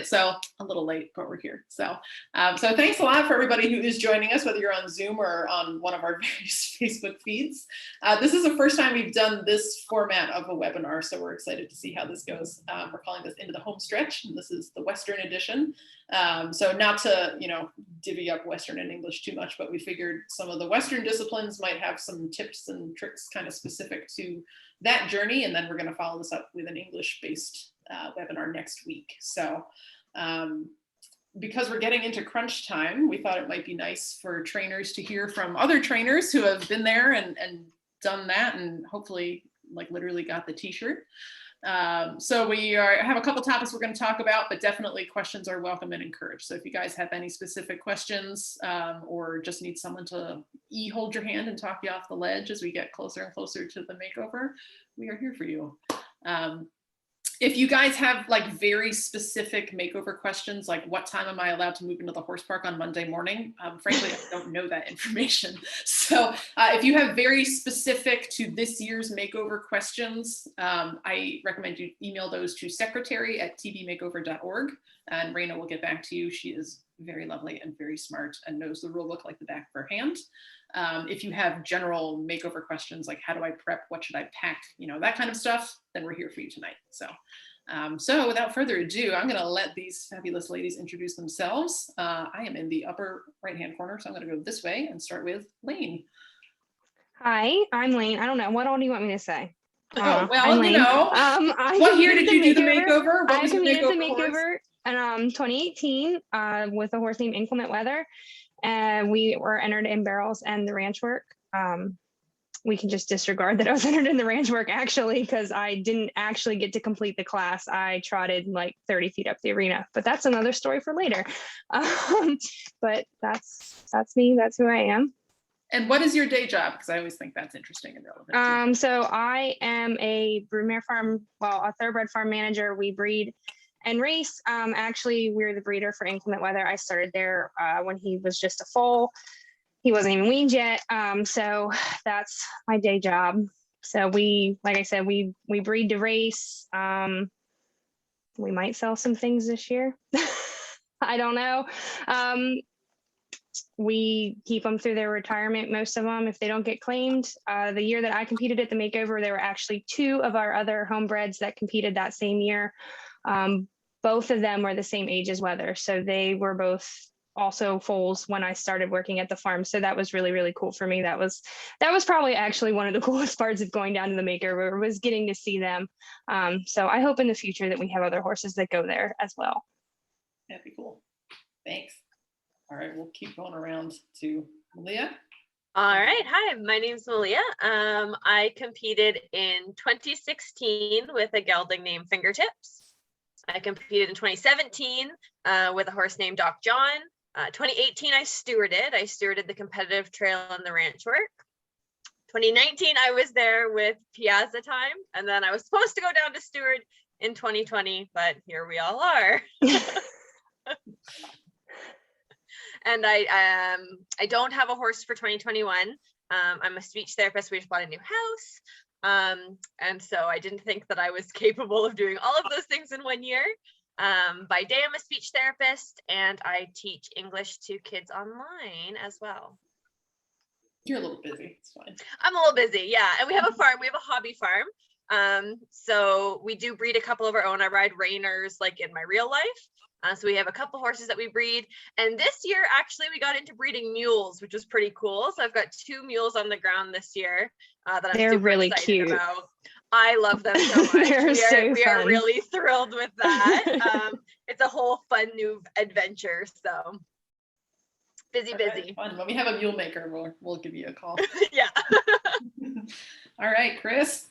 So a little late, but we're here. So thanks a lot for everybody who is joining us, whether you're on Zoom or on one of our various Facebook feeds. This is the first time we've done this format of a webinar, so we're excited to see how this goes. We're calling this Into the Homestretch, and this is the Western edition. So not to, divvy up Western and English too much, but we figured some of the Western disciplines might have some tips and tricks kind of specific to that journey, and then we're going to follow this up with an English-based webinar next week. So because we're getting into crunch time, we thought it might be nice for trainers to hear from other trainers who have been there and done that, and hopefully like literally got the t-shirt. So we have a couple topics we're going to talk about, but definitely questions are welcome and encouraged. So if you guys have any specific questions or just need someone to hold your hand and talk you off the ledge as we get closer and closer to the makeover, we are here for you. If you guys have like very specific makeover questions, like what time am I allowed to move into the horse park on Monday morning? Frankly, I don't know that information. So if you have very specific to this year's makeover questions, I recommend you email those to secretary@tbmakeover.org, and Raina will get back to you. She is very lovely and very smart and knows the rule book like the back of her hand. If you have general makeover questions, like how do I prep, what should I pack, that kind of stuff, then we're here for you tonight. So without further ado, I'm going to let these fabulous ladies introduce themselves. I am in the upper right-hand corner, so I'm going to go this way and start with Layne. Hi, I'm Layne. I don't know. What all do you want me to say? Well, what year did you do the makeover? What was your makeover in 2018 with a horse named Inclement Weather. And we were entered in barrels and the ranch work. We can just disregard that I was entered in the ranch work actually, because I didn't actually get to complete the class. I trotted like 30 feet up the arena, but that's another story for later. But that's me. That's who I am. And what is your day job? Because I always think that's interesting and relevant. So I am a broodmare farm, a thoroughbred farm manager. We breed and race. Actually, we're the breeder for Inclement Weather. I started there when he was just a foal. He wasn't even weaned yet. So that's my day job. So like I said, we breed to race. We might sell some things this year. I don't know. We keep them through their retirement, most of them, if they don't get claimed. The year that I competed at the makeover, there were actually 2 of our other homebreds that competed that same year. Both of them were the same age as Weather. So they were both also foals when I started working at the farm. So that was really, really cool for me. That was probably actually one of the coolest parts of going down to the makeover, was getting to see them. So I hope in the future that we have other horses that go there as well. That'd be cool. Thanks. All right, we'll keep going around to Melia. All right, hi, my name's Melia. I competed in 2016 with a gelding named Fingertips. I competed in 2017 with a horse named Doc John. 2018, I stewarded the competitive trail and the ranch work. 2019, I was there with Piazza Time, and then I was supposed to go down to steward in 2020, but here we all are. And I don't have a horse for 2021. I'm a speech therapist. We just bought a new house. And so I didn't think that I was capable of doing all of those things in one year. By day, I'm a speech therapist, and I teach English to kids online as well. You're a little busy. It's fine. I'm a little busy, yeah. And we have a farm. We have a hobby farm. So we do breed a couple of our own. I ride reiners like in my real life. So we have a couple horses that we breed. And this year, actually, we got into breeding mules, which was pretty cool. So I've got 2 mules on the ground this year that I'm super really excited cute about. I love them so much. We are really thrilled with that. It's a whole fun new adventure. So busy. Right, fun. When we have a mule maker, we'll give you a call. Yeah. All right, Chris.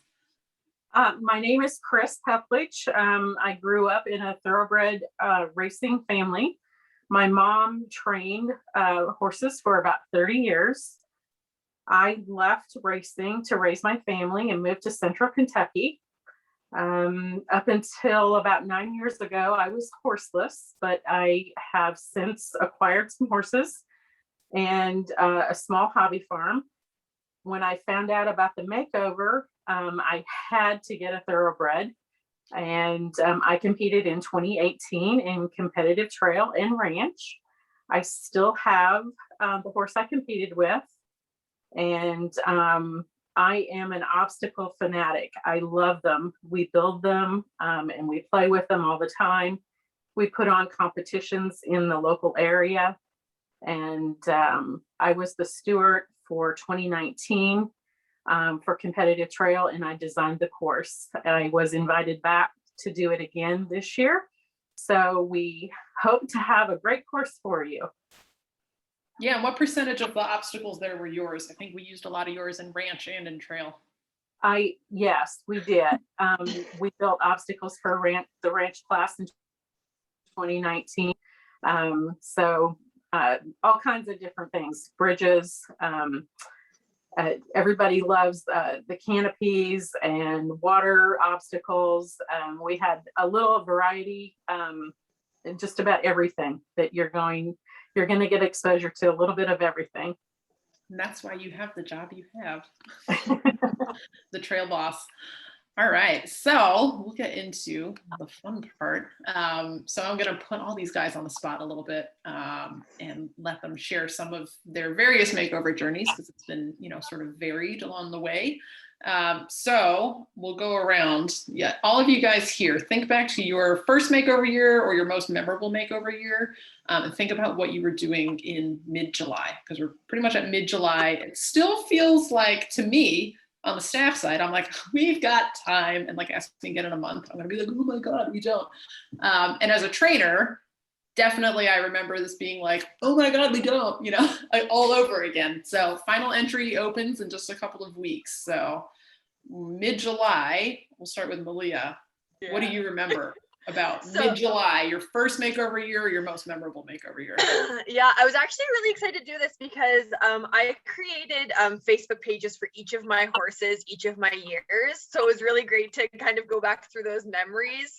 My name is Chris Pepplitsch. I grew up in a thoroughbred racing family. My mom trained horses for about 30 years. I left racing to raise my family and moved to Central Kentucky. Up until about 9 years ago, I was horseless, but I have since acquired some horses and a small hobby farm. When I found out about the makeover, I had to get a thoroughbred. And I competed in 2018 in competitive trail and ranch. I still have the horse I competed with. And I am an obstacle fanatic. I love them. We build them and we play with them all the time. We put on competitions in the local area. And I was the steward for 2019 for competitive trail, and I designed the course. I was invited back to do it again this year. So we hope to have a great course for you. Yeah, and what percentage of the obstacles there were yours? I think we used a lot of yours in ranch and in trail. Yes, we did. We built obstacles for the ranch class in 2019. So all kinds of different things, bridges. Everybody loves the canopies and water obstacles. We had a little variety in just about everything that you're going to get exposure to, a little bit of everything. And that's why you have the job you have, the trail boss. All right, so we'll get into the fun part. So I'm going to put all these guys on the spot a little bit and let them share some of their various makeover journeys, because it's been, sort of varied along the way. So we'll go around. Yeah, all of you guys here, think back to your first makeover year or your most memorable makeover year, and think about what you were doing in mid-July, because we're pretty much at mid-July. It still feels like, to me, on the staff side, I'm like, we've got time, and like, ask me again in a month, I'm gonna be like, oh my God, we don't. And as a trainer, definitely I remember this being like, oh my God, we don't, all over again. So final entry opens in just a couple of weeks. So mid-July, we'll start with Melia. Yeah. What do you remember about mid-July, your first makeover year, or your most memorable makeover year? Yeah, I was actually really excited to do this because I created Facebook pages for each of my horses, each of my years. So it was really great to kind of go back through those memories,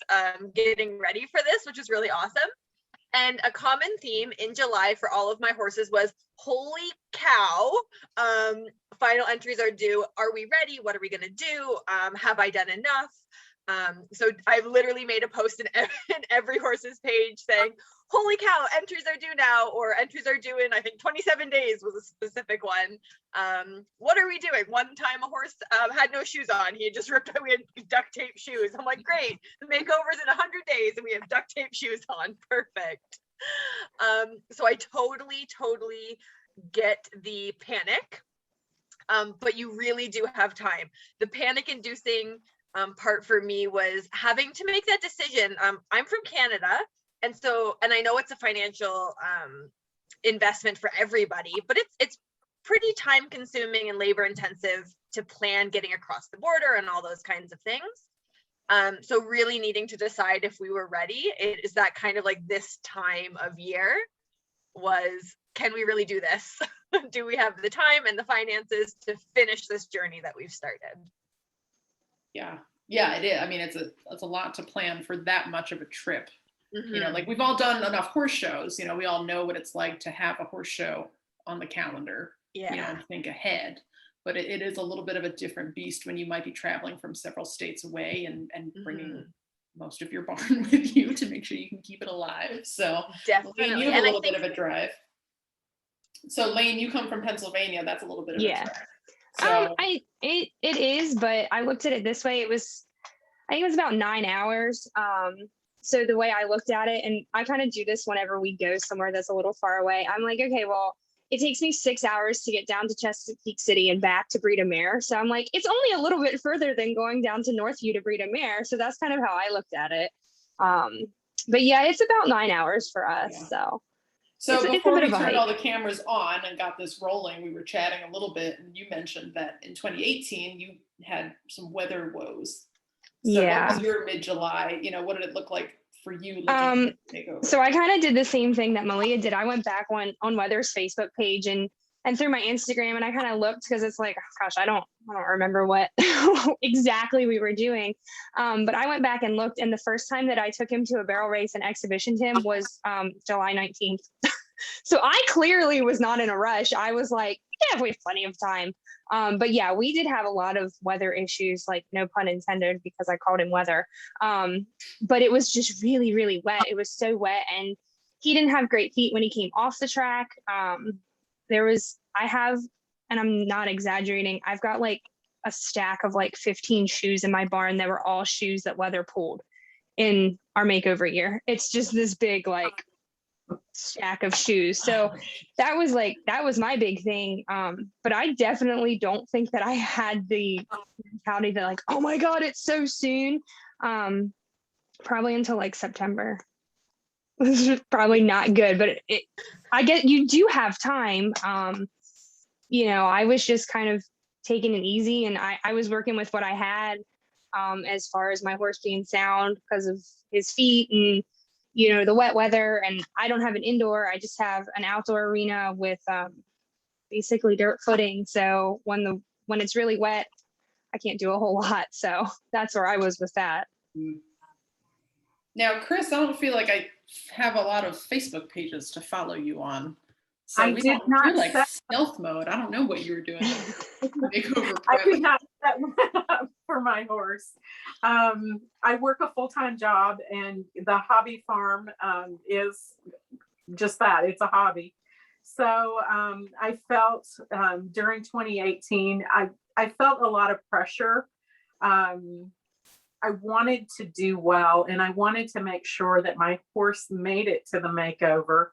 getting ready for this, which is really awesome. And a common theme in July for all of my horses was, holy cow, final entries are due. Are we ready? What are we gonna do? Have I done enough? So I've literally made a post in every horse's page saying, holy cow, entries are due now, or entries are due in, I think 27 days was a specific one. What are we doing? One time a horse had no shoes on. He had just ripped, we had duct tape shoes. I'm like, great, the makeover's in 100 days and we have duct tape shoes on, perfect. So I totally get the panic, but you really do have time. The panic inducing part for me was having to make that decision. I'm from Canada, and I know it's a financial investment for everybody, but it's pretty time consuming and labor intensive to plan getting across the border and all those kinds of things. So really needing to decide if we were ready. It is that kind of like this time of year was, can we really do this? Do we have the time and the finances to finish this journey that we've started? Yeah, it is. I mean, it's a lot to plan for that much of a trip. Mm-hmm. Like we've all done enough horse shows, we all know what it's like to have a horse show on the calendar, and think ahead. But it is a little bit of a different beast when you might be traveling from several states away and bringing most of your barn with you to make sure you can keep it alive. So definitely, Layne, you have a little bit of a drive. So Layne, you come from Pennsylvania. That's a little bit of a drive. So it is, but I looked at it this way. I think it was about 9 hours. So the way I looked at it, and I kind of do this whenever we go somewhere that's a little far away, I'm like, okay, well, it takes me 6 hours to get down to Chesapeake City and back to breed a mare. So I'm like, it's only a little bit further than going down to Northview to breed a mare. So that's kind of how I looked at it. But yeah, it's about 9 hours for us. Yeah. So before we turned all the cameras on and got this rolling, we were chatting a little bit, and you mentioned that in 2018 you had some weather woes. So what was your mid-July? What did it look like for you? So I kind of did the same thing that Melia did. I went back on Weather's Facebook page and through my Instagram, and I kind of looked, because it's like, oh, gosh, I don't remember what exactly we were doing. But I went back and looked, and the first time that I took him to a barrel race and exhibitioned him was July 19th. So I clearly was not in a rush. I was like, yeah, we have plenty of time. But yeah, we did have a lot of weather issues, like no pun intended, because I called him weather. But it was just really, really wet. It was so wet, and he didn't have great feet when he came off the track. I have, and I'm not exaggerating, I've got like a stack of like 15 shoes in my barn that were all shoes that weather pulled in our makeover year. It's just this big like stack of shoes. So that was my big thing. But I definitely don't think that I had the mentality that like, oh my God, it's so soon. Probably until like September. This is probably not good, but I get you do have time. I was just kind of taking it easy, and I was working with what I had, as far as my horse being sound because of his feet and the wet weather. And I don't have an indoor, I just have an outdoor arena with basically dirt footing. So when it's really wet, I can't do a whole lot. So that's where I was with that. Now, Chris, I don't feel like I have a lot of Facebook pages to follow you on. So I did not you're like set- stealth mode. I don't know what you were doing. Makeover I prep. did not set one up for my horse. I work a full-time job, and the hobby farm is just that. It's a hobby. So I felt during 2018, I felt a lot of pressure. I wanted to do well, and I wanted to make sure that my horse made it to the makeover,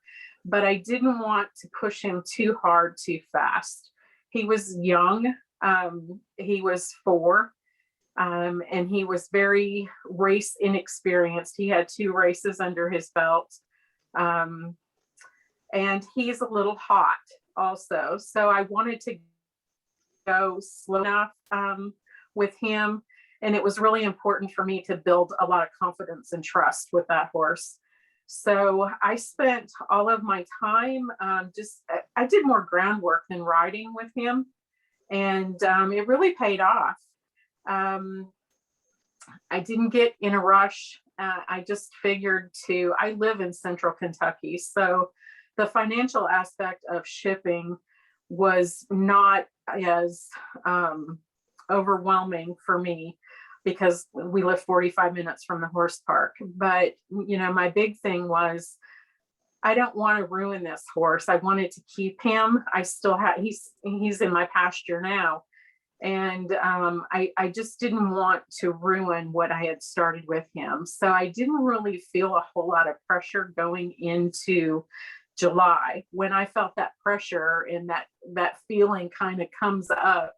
but I didn't want to push him too hard too fast. He was young. He was 4, and he was very race inexperienced. He had 2 races under his belt, and he's a little hot also. So I wanted to go slow enough with him. And it was really important for me to build a lot of confidence and trust with that horse. So I spent all of my time I did more groundwork than riding with him. And it really paid off. I didn't get in a rush. I just figured I live in central Kentucky. So the financial aspect of shipping was not as overwhelming for me, because we live 45 minutes from the horse park. But, my big thing was, I don't want to ruin this horse. I wanted to keep him. I still have, he's in my pasture now. And I just didn't want to ruin what I had started with him. So I didn't really feel a whole lot of pressure going into July. When I felt that pressure and that feeling kind of comes up,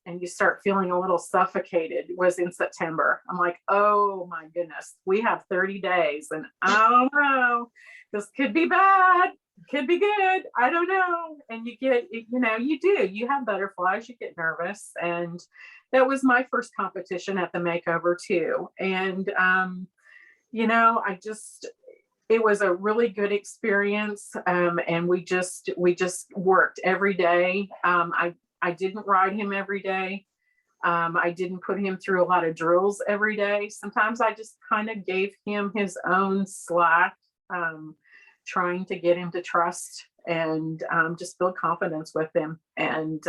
and you start feeling a little suffocated, was in September. I'm like, oh my goodness, we have 30 days and I don't know, this could be bad, could be good, I don't know. And you get, you have butterflies, you get nervous. And that was my first competition at the makeover too. And, it was a really good experience. And we just worked every day. I didn't ride him every day. I didn't put him through a lot of drills every day. Sometimes I just kind of gave him his own slack, trying to get him to trust and just build confidence with him. And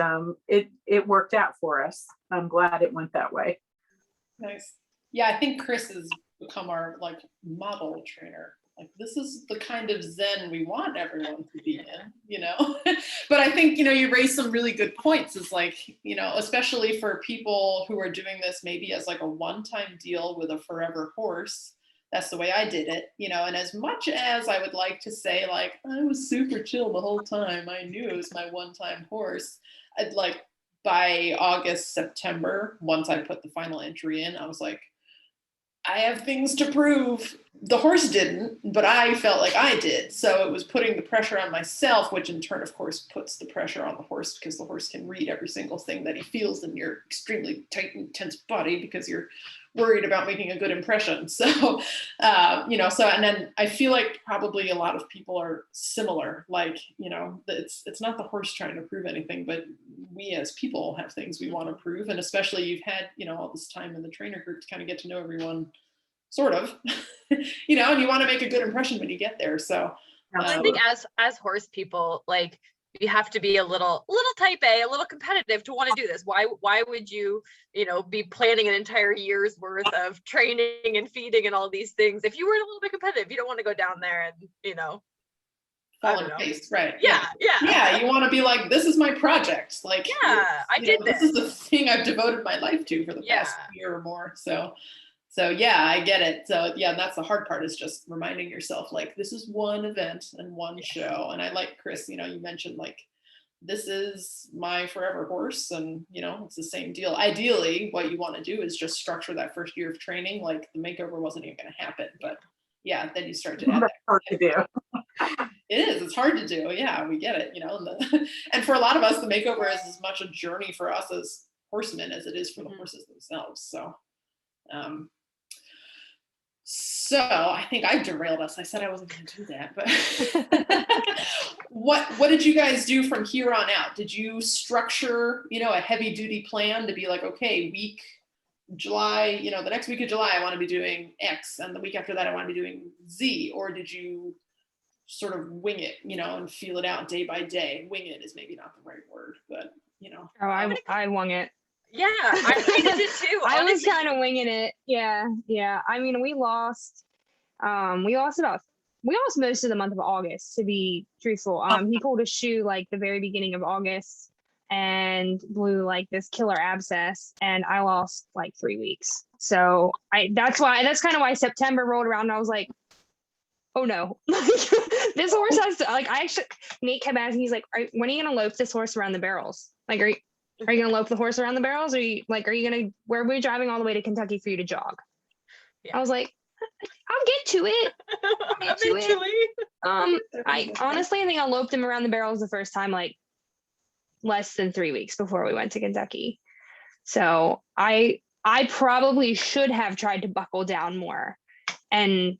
it worked out for us. I'm glad it went that way. Nice. Yeah, I think Chris has become our model trainer. This is the kind of zen we want everyone to be in, But I think, you raised some really good points. It's especially for people who are doing this maybe as a one-time deal with a forever horse. That's the way I did it, and as much as I would like to say I was super chill the whole time, I knew it was my one-time horse. I'd by August, September, once I put the final entry in, I was I have things to prove. The horse didn't, but I felt like I did. So it was putting the pressure on myself, which in turn, of course, puts the pressure on the horse, because the horse can read every single thing that he feels in your extremely tight and tense body, because you're worried about making a good impression. So, and then I feel like probably a lot of people are similar. It's not the horse trying to prove anything, but we as people have things we want to prove. And especially you've had, all this time in the trainer group to kind of get to know everyone, sort of, and you want to make a good impression when you get there. So I think as horse people, you have to be a little type A, a little competitive to want to do this. Why would you, be planning an entire year's worth of training and feeding and all these things if you were a little bit competitive? You don't want to go down there and, fall on your face, right? Yeah. You want to be like, this is my project. Like, I did this. This is the thing I've devoted my life to for the past year or more. So yeah, I get it. So yeah, that's the hard part, is just reminding yourself, like, this is one event and one show. And I like, Chris, you mentioned, like, this is my forever horse, and it's the same deal. Ideally, what you want to do is just structure that first year of training like the makeover wasn't even going to happen. But yeah, then you start to add That's hard to do. It is. It's hard to do. Yeah, we get it. And for a lot of us, the makeover is as much a journey for us as horsemen as it is for the horses themselves. So I think I derailed us. I said I wasn't going to do that, but what did you guys do from here on out? Did you structure, a heavy duty plan to be like, okay, July, the next week of July, I want to be doing X, and the week after that, I want to be doing Z? Or did you sort of wing it, and feel it out day by day? Wing it is maybe not the right word, but Oh, I wung it. Yeah, I kind of did too. I was kind of winging it. Yeah. I mean, we lost most of the month of August, to be truthful. He pulled a shoe like the very beginning of August and blew like this killer abscess, and I lost like 3 weeks. So that's kind of why September rolled around and I was like, oh no, this horse has to, Nate kept asking, he's like, when are you going to lope this horse around the barrels? Like, are you going to lope the horse around the barrels? Or where are we driving all the way to Kentucky for you to jog? Yeah. I was like, I'll get to it. I honestly think I loped him around the barrels the first time, like less than 3 weeks before we went to Kentucky. So I probably should have tried to buckle down more and,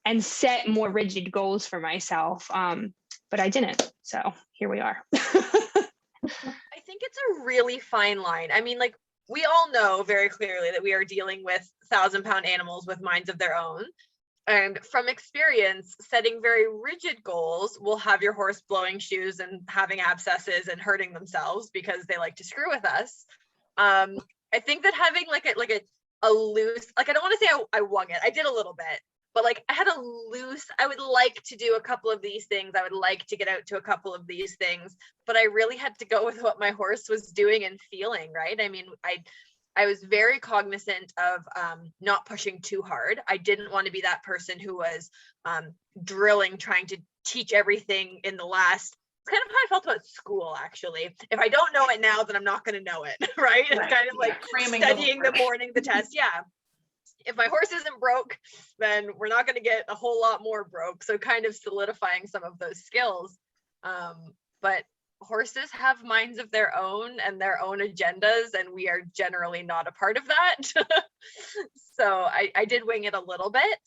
and set more rigid goals for myself. But I didn't. So here we are. I think it's a really fine line. I mean, like, we all know very clearly that we are dealing with 1,000-pound animals with minds of their own. And from experience, setting very rigid goals will have your horse blowing shoes and having abscesses and hurting themselves because they like to screw with us. I think that having like a loose, like, I don't want to say I wung it. I did a little bit, but like I had a loose, I would like to do a couple of these things. I would like to get out to a couple of these things, but I really had to go with what my horse was doing and feeling, right? I mean, I was very cognizant of not pushing too hard. I didn't want to be that person who was drilling, trying to teach everything in the last. It's kind of how I felt about school, actually. If I don't know it now, then I'm not going to know it, right? It's kind of like studying the morning, the test. Yeah. If my horse isn't broke, then we're not going to get a whole lot more broke. So kind of solidifying some of those skills. But horses have minds of their own and their own agendas, and we are generally not a part of that. So I did wing it a little bit,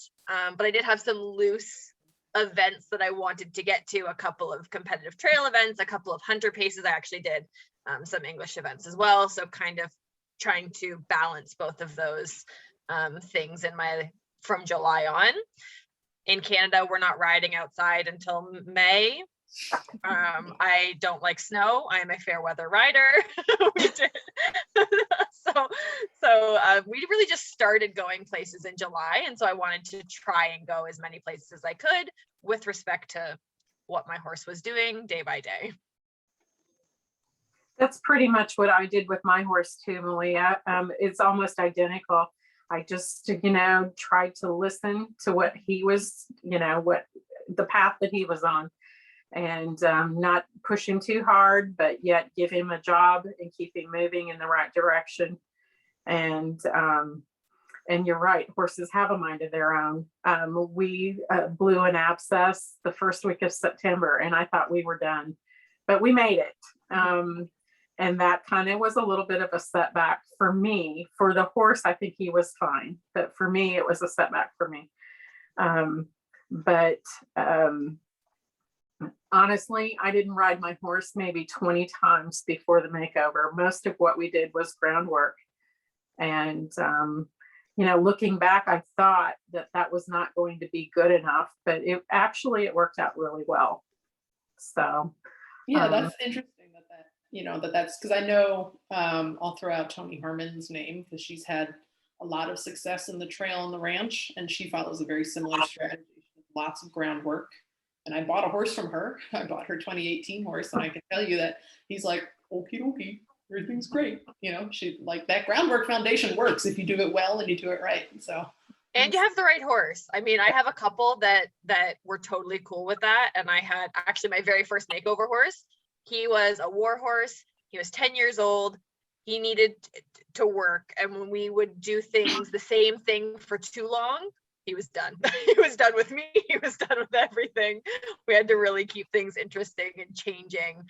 but I did have some loose events that I wanted to get to, a couple of competitive trail events, a couple of hunter paces. I actually did some English events as well. So kind of trying to balance both of those things from July on. In Canada, we're not riding outside until May. I don't like snow. I am a fair weather rider. So we really just started going places in July, and so I wanted to try and go as many places as I could with respect to what my horse was doing day by day. That's pretty much what I did with my horse too, Melia. It's almost identical. I just, tried to listen to what he was, what the path that he was on, and not push him too hard, but yet give him a job and keep him moving in the right direction. And you're right, horses have a mind of their own. We blew an abscess the first week of September, and I thought we were done, but we made it. And that kind of was a little bit of a setback for me. For the horse, I think he was fine, but for me, it was a setback for me. But honestly, I didn't ride my horse maybe 20 times before the makeover. Most of what we did was groundwork. And, looking back, I thought that was not going to be good enough, but it worked out really well. So Yeah, that's interesting that's because I know I'll throw out Tony Harmon's name because she's had a lot of success in the trail and the ranch, and she follows a very similar strategy. Lots of groundwork. And I bought a horse from her. I bought her 2018 horse, and I can tell you that he's like, okie dokie, everything's great. She like that groundwork foundation works if you do it well and you do it right. So. And you have the right horse. I mean, I have a couple that were totally cool with that. And I had actually my very first makeover horse. He was a war horse. He was 10 years old. He needed to work. And when we would do things, the same thing for too long, he was done. He was done with me. He was done with everything. We had to really keep things interesting and changing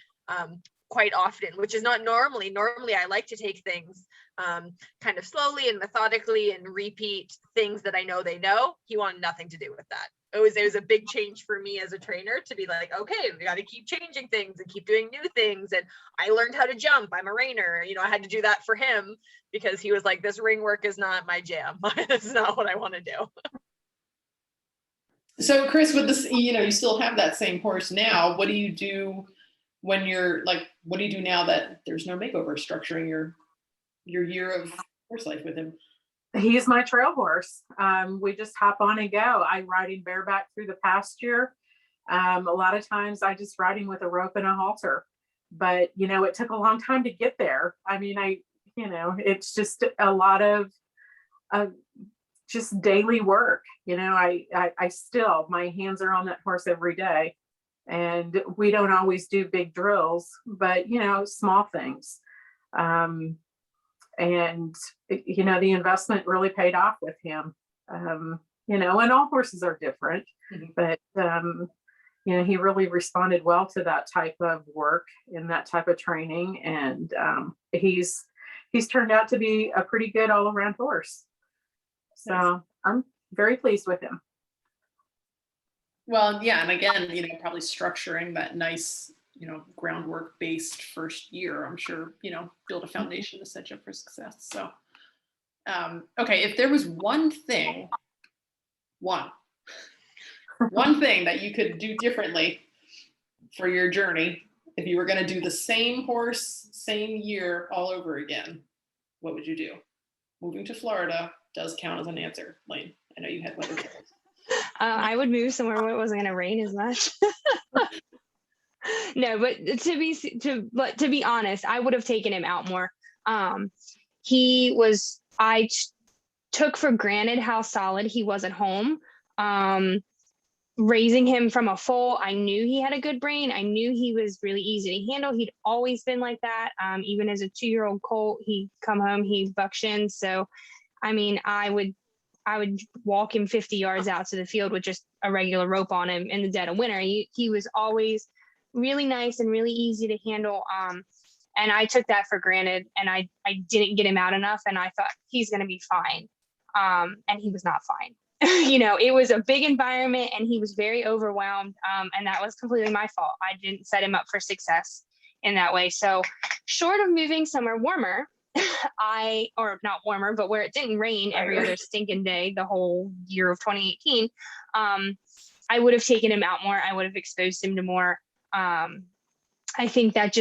quite often, which is not normally. Normally, I like to take things kind of slowly and methodically and repeat things that I know they know. He wanted nothing to do with that. It was a big change for me as a trainer to be like, okay, we got to keep changing things and keep doing new things. And I learned how to jump. I'm a reiner. I had to do that for him because he was like, this ring work is not my jam. It's not what I want to do. So Chris, with this, you still have that same horse now. What do you do when what do you do now that there's no makeover, structuring your year of horse life with him? He's my trail horse. We just hop on and go. I ride him bareback through the pasture. A lot of times I just ride him with a rope and a halter, but it took a long time to get there. I mean, it's just a lot of just daily work. I still, my hands are on that horse every day, and we don't always do big drills, but small things. And the investment really paid off with him. And all horses are different, but he really responded well to that type of work and that type of training. And he's turned out to be a pretty good all around horse. So nice. I'm very pleased with him. Well, yeah. And again, probably structuring that nice, groundwork based first year, I'm sure, build a foundation to set you up for success. So, okay. If there was one thing that you could do differently for your journey, if you were going to do the same horse, same year all over again, what would you do? Moving to Florida does count as an answer. Layne, I know you had weather troubles. I would move somewhere where it wasn't going to rain as much. No, but to be honest, I would have taken him out more. I took for granted how solid he was at home. Raising him from a foal, I knew he had a good brain. I knew he was really easy to handle. He'd always been like that. Even as a 2-year-old colt, he'd come home, he'd buck shins. So, I mean, I would walk him 50 yards out to the field with just a regular rope on him in the dead of winter. He was always really nice and really easy to handle. And I took that for granted, and I didn't get him out enough, and I thought he's going to be fine. And he was not fine. It was a big environment, and he was very overwhelmed. And that was completely my fault. I didn't set him up for success in that way. So short of moving somewhere warmer, or not warmer, but where it didn't rain every other stinking day, the whole year of 2018, I would have taken him out more. I would have exposed him to more. I think that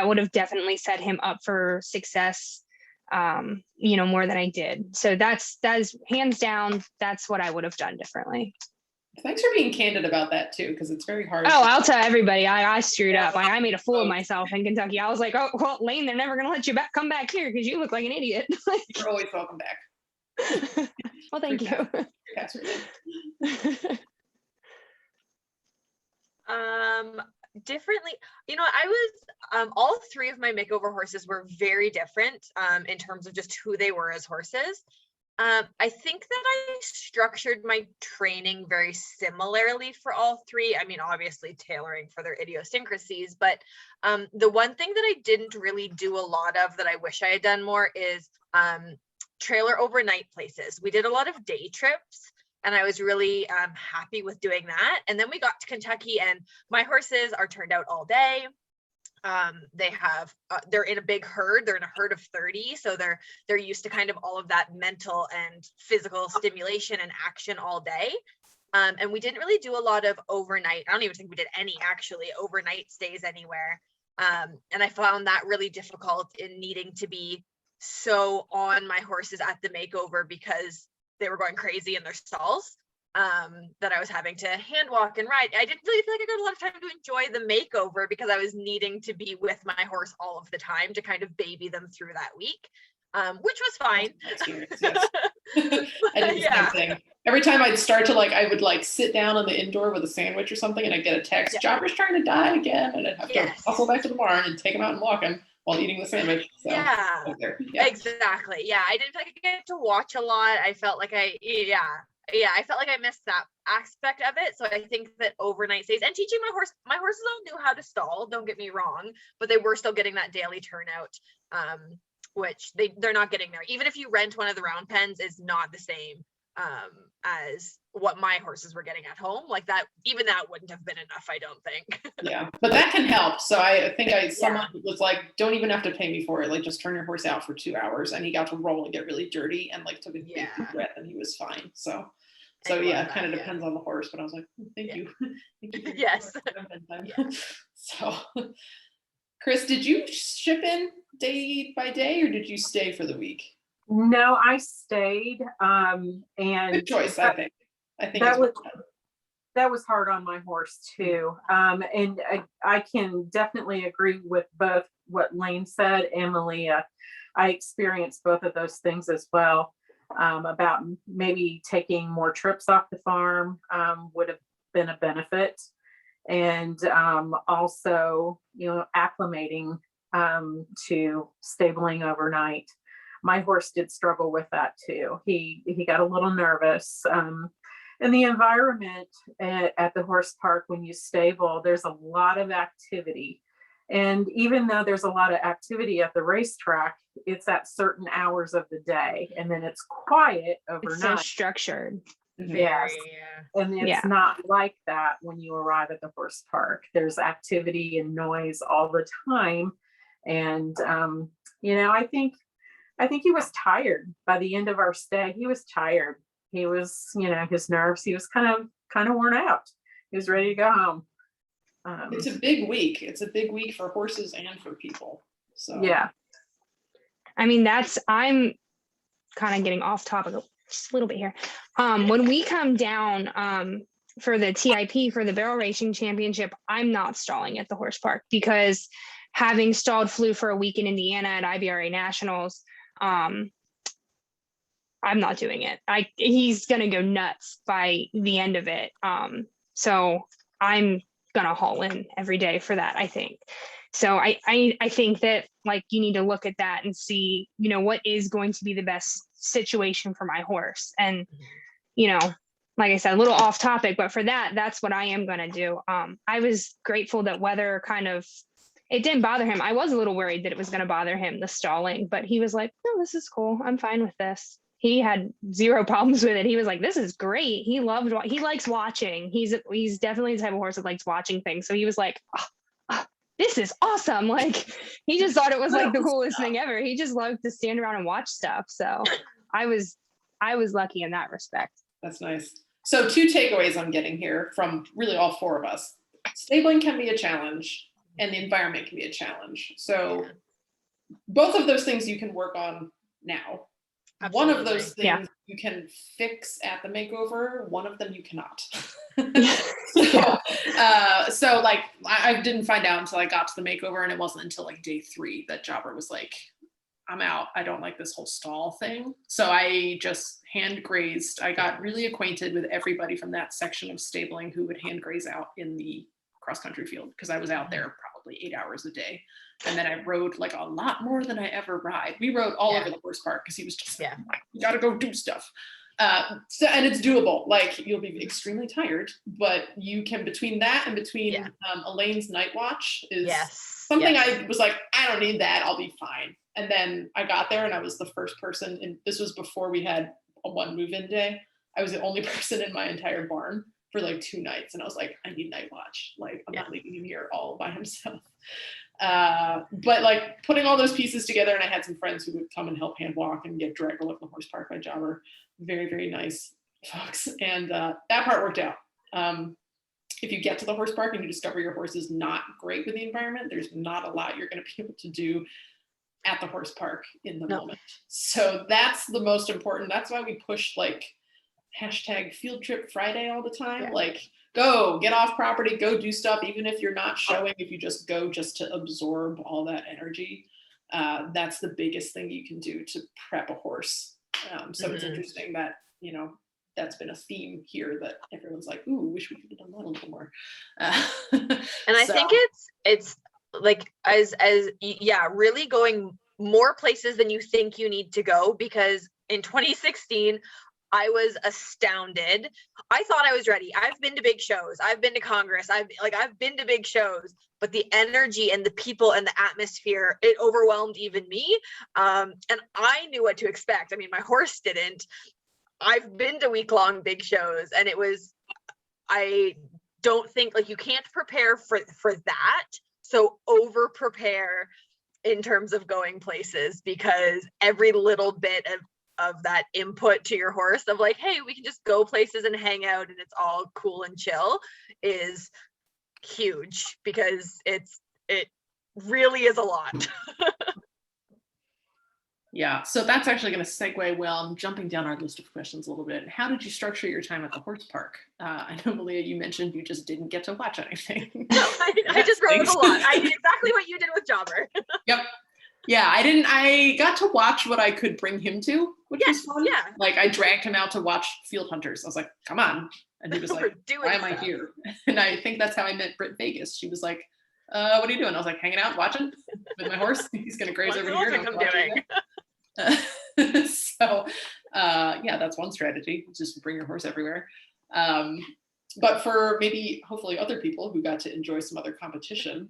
would have definitely set him up for success, more than I did. So that's hands down, that's what I would have done differently. Thanks for being candid about that too, because it's very hard. Oh, I'll tell everybody I screwed up. I made a fool of myself in Kentucky. I was like, oh, well, Layne, they're never going to let you come back here because you look like an idiot. You're always welcome back. Well, thank you. Differently, I was all 3 of my makeover horses were very different in terms of just who they were as horses. I think that I structured my training very similarly for all 3. I mean, obviously tailoring for their idiosyncrasies, but the one thing that I didn't really do a lot of that I wish I had done more is trailer overnight places. We did a lot of day trips, and I was really happy with doing that. And then we got to Kentucky, and my horses are turned out all day. They're in a big herd. They're in a herd of 30. So they're used to kind of all of that mental and physical stimulation and action all day. And we didn't really do a lot of overnight. I don't even think we did any actually overnight stays anywhere. And I found that really difficult in needing to be so on my horses at the makeover because they were going crazy in their stalls, that I was having to hand walk and ride. I didn't really feel like I got a lot of time to enjoy the makeover because I was needing to be with my horse all of the time to kind of baby them through that week, which was fine. Yes. I did the same thing. Every time I'd start to I would sit down on the indoor with a sandwich or something, and I'd get a text, Jobber's trying to die again, and I'd have to hustle back to the barn and take him out and walk him while eating the sandwich. So, exactly. Yeah, I didn't feel like I get to watch a lot. I felt like I felt like I missed that aspect of it. So I think that overnight stays and teaching my horses all knew how to stall, don't get me wrong, but they were still getting that daily turnout, which they're not getting there. Even if you rent one of the round pens, is not the same as what my horses were getting at home. Like that, even that wouldn't have been enough, I don't think. Yeah, but that can help. So I think someone was like, don't even have to pay me for it. Just turn your horse out for 2 hours, and he got to roll and get really dirty and took a big deep breath, and he was fine. So it kind of depends on the horse, but I was like, thank you. Thank you. Yes. So Chris, did you ship in day by day, or did you stay for the week? No, I stayed. And good choice, I think. That was hard on my horse too. And I can definitely agree with both what Layne said and Melia. I experienced both of those things as well. About maybe taking more trips off the farm would have been a benefit. And also, acclimating to stabling overnight. My horse did struggle with that too. He got a little nervous. And the environment at the horse park, when you stable, there's a lot of activity. And even though there's a lot of activity at the racetrack, it's at certain hours of the day, and then it's quiet overnight. It's so structured. Yes. And it's not like that when you arrive at the horse park. There's activity and noise all the time. And, I think he was tired by the end of our stay. He was tired. He was, his nerves, he was kind of worn out. He was ready to go home. It's a big week. It's a big week for horses and for people. So yeah. I mean, I'm kind of getting off topic just a little bit here. When we come down for the TIP, for the barrel racing championship, I'm not stalling at the horse park because having stalled flew for a week in Indiana at IBRA Nationals, I'm not doing it. He's going to go nuts by the end of it. So I'm going to haul in every day for that, I think. So I think that you need to look at that and see, what is going to be the best situation for my horse. And, like I said, a little off topic, but for that's what I am going to do. I was grateful that weather it didn't bother him. I was a little worried that it was going to bother him, the stalling, but he was like, no, this is cool. I'm fine with this. He had zero problems with it. He was like, this is great. He likes watching. He's definitely the type of horse that likes watching things. So he was like, this is awesome. He just thought it was the coolest thing ever. He just loved to stand around and watch stuff. So I was lucky in that respect. That's nice. So 2 takeaways I'm getting here from really all 4 of us. Stabling can be a challenge, and the environment can be a challenge. So both of those things you can work on now. Absolutely. One of those things you can fix at the makeover. One of them you cannot. So I didn't find out until I got to the makeover, and it wasn't until day 3 that Jobber was like, I'm out. I don't like this whole stall thing. So I just hand grazed. I got really acquainted with everybody from that section of stabling who would hand graze out in the cross country field, because I was out there probably 8 hours a day. And then I rode a lot more than I ever ride. We rode all over the horse park because he was just you got to go do stuff. And it's doable. You'll be extremely tired, but you can, between that and between Elaine's night watch is something I was like, I don't need that. I'll be fine. And then I got there and I was the first person, and this was before we had a 1 move-in day. I was the only person in my entire barn for 2 nights. And I was like, I need night watch. I'm not leaving him here all by himself. But putting all those pieces together, and I had some friends who would come and help hand walk and get dragged all over the horse park by Jobber. Very, very nice. folks. And that part worked out. If you get to the horse park and you discover your horse is not great with the environment, there's not a lot you're going to be able to do at the horse park in the moment. So that's the most important. That's why we push like hashtag field trip Friday all the time. Yeah. Like, go get off property, go do stuff, even if you're not showing, if you just go just to absorb all that energy. That's the biggest thing you can do to prep a horse. So it's interesting that, you know, that's been a theme here, that everyone's like, ooh, wish we could have done that a little more. And I think it's like, really going more places than you think you need to go, because in 2016, I was astounded. I thought I was ready. I've been to big shows. I've been to Congress. I've been to big shows, but the energy and the people and the atmosphere, it overwhelmed even me. And I knew what to expect. I mean, my horse didn't. I've been to week-long big shows, and I don't think, like, you can't prepare for that. So over prepare in terms of going places, because every little bit of that input to your horse of like, hey, we can just go places and hang out and it's all cool and chill, is huge, because it really is a lot. Yeah, so that's actually going to segue well. I'm jumping down our list of questions a little bit. How did you structure your time at the horse park? I know, Melia, you mentioned you just didn't get to watch anything. No, I just rode a lot. I did exactly what you did with Jobber. Yep. Yeah, I got to watch what I could bring him to, which was fun. Yeah. Like, I dragged him out to watch Field Hunters. I was like, come on. And he was like, why am I here? And I think that's how I met Britt Vegas. She was like, what are you doing? I was like, hanging out, watching with my horse. He's going to graze over here. So that's one strategy, just bring your horse everywhere. But for maybe hopefully other people who got to enjoy some other competition,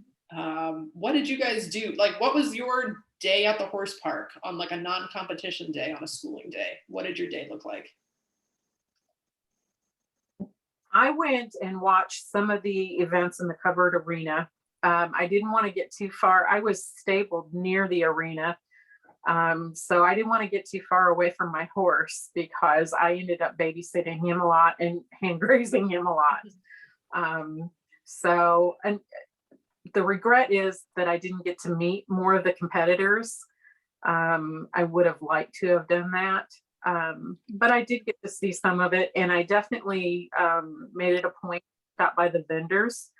what did you guys do? Like, what was your day at the horse park on like a non-competition day, on a schooling day? What did your day look like? I went and watched some of the events in the covered arena. I didn't want to get too far. I was stabled near the arena. So I didn't want to get too far away from my horse, because I ended up babysitting him a lot and hand grazing him a lot. And the regret is that I didn't get to meet more of the competitors. I would have liked to have done that. But I did get to see some of it, and I definitely made it a point to stop by the vendors,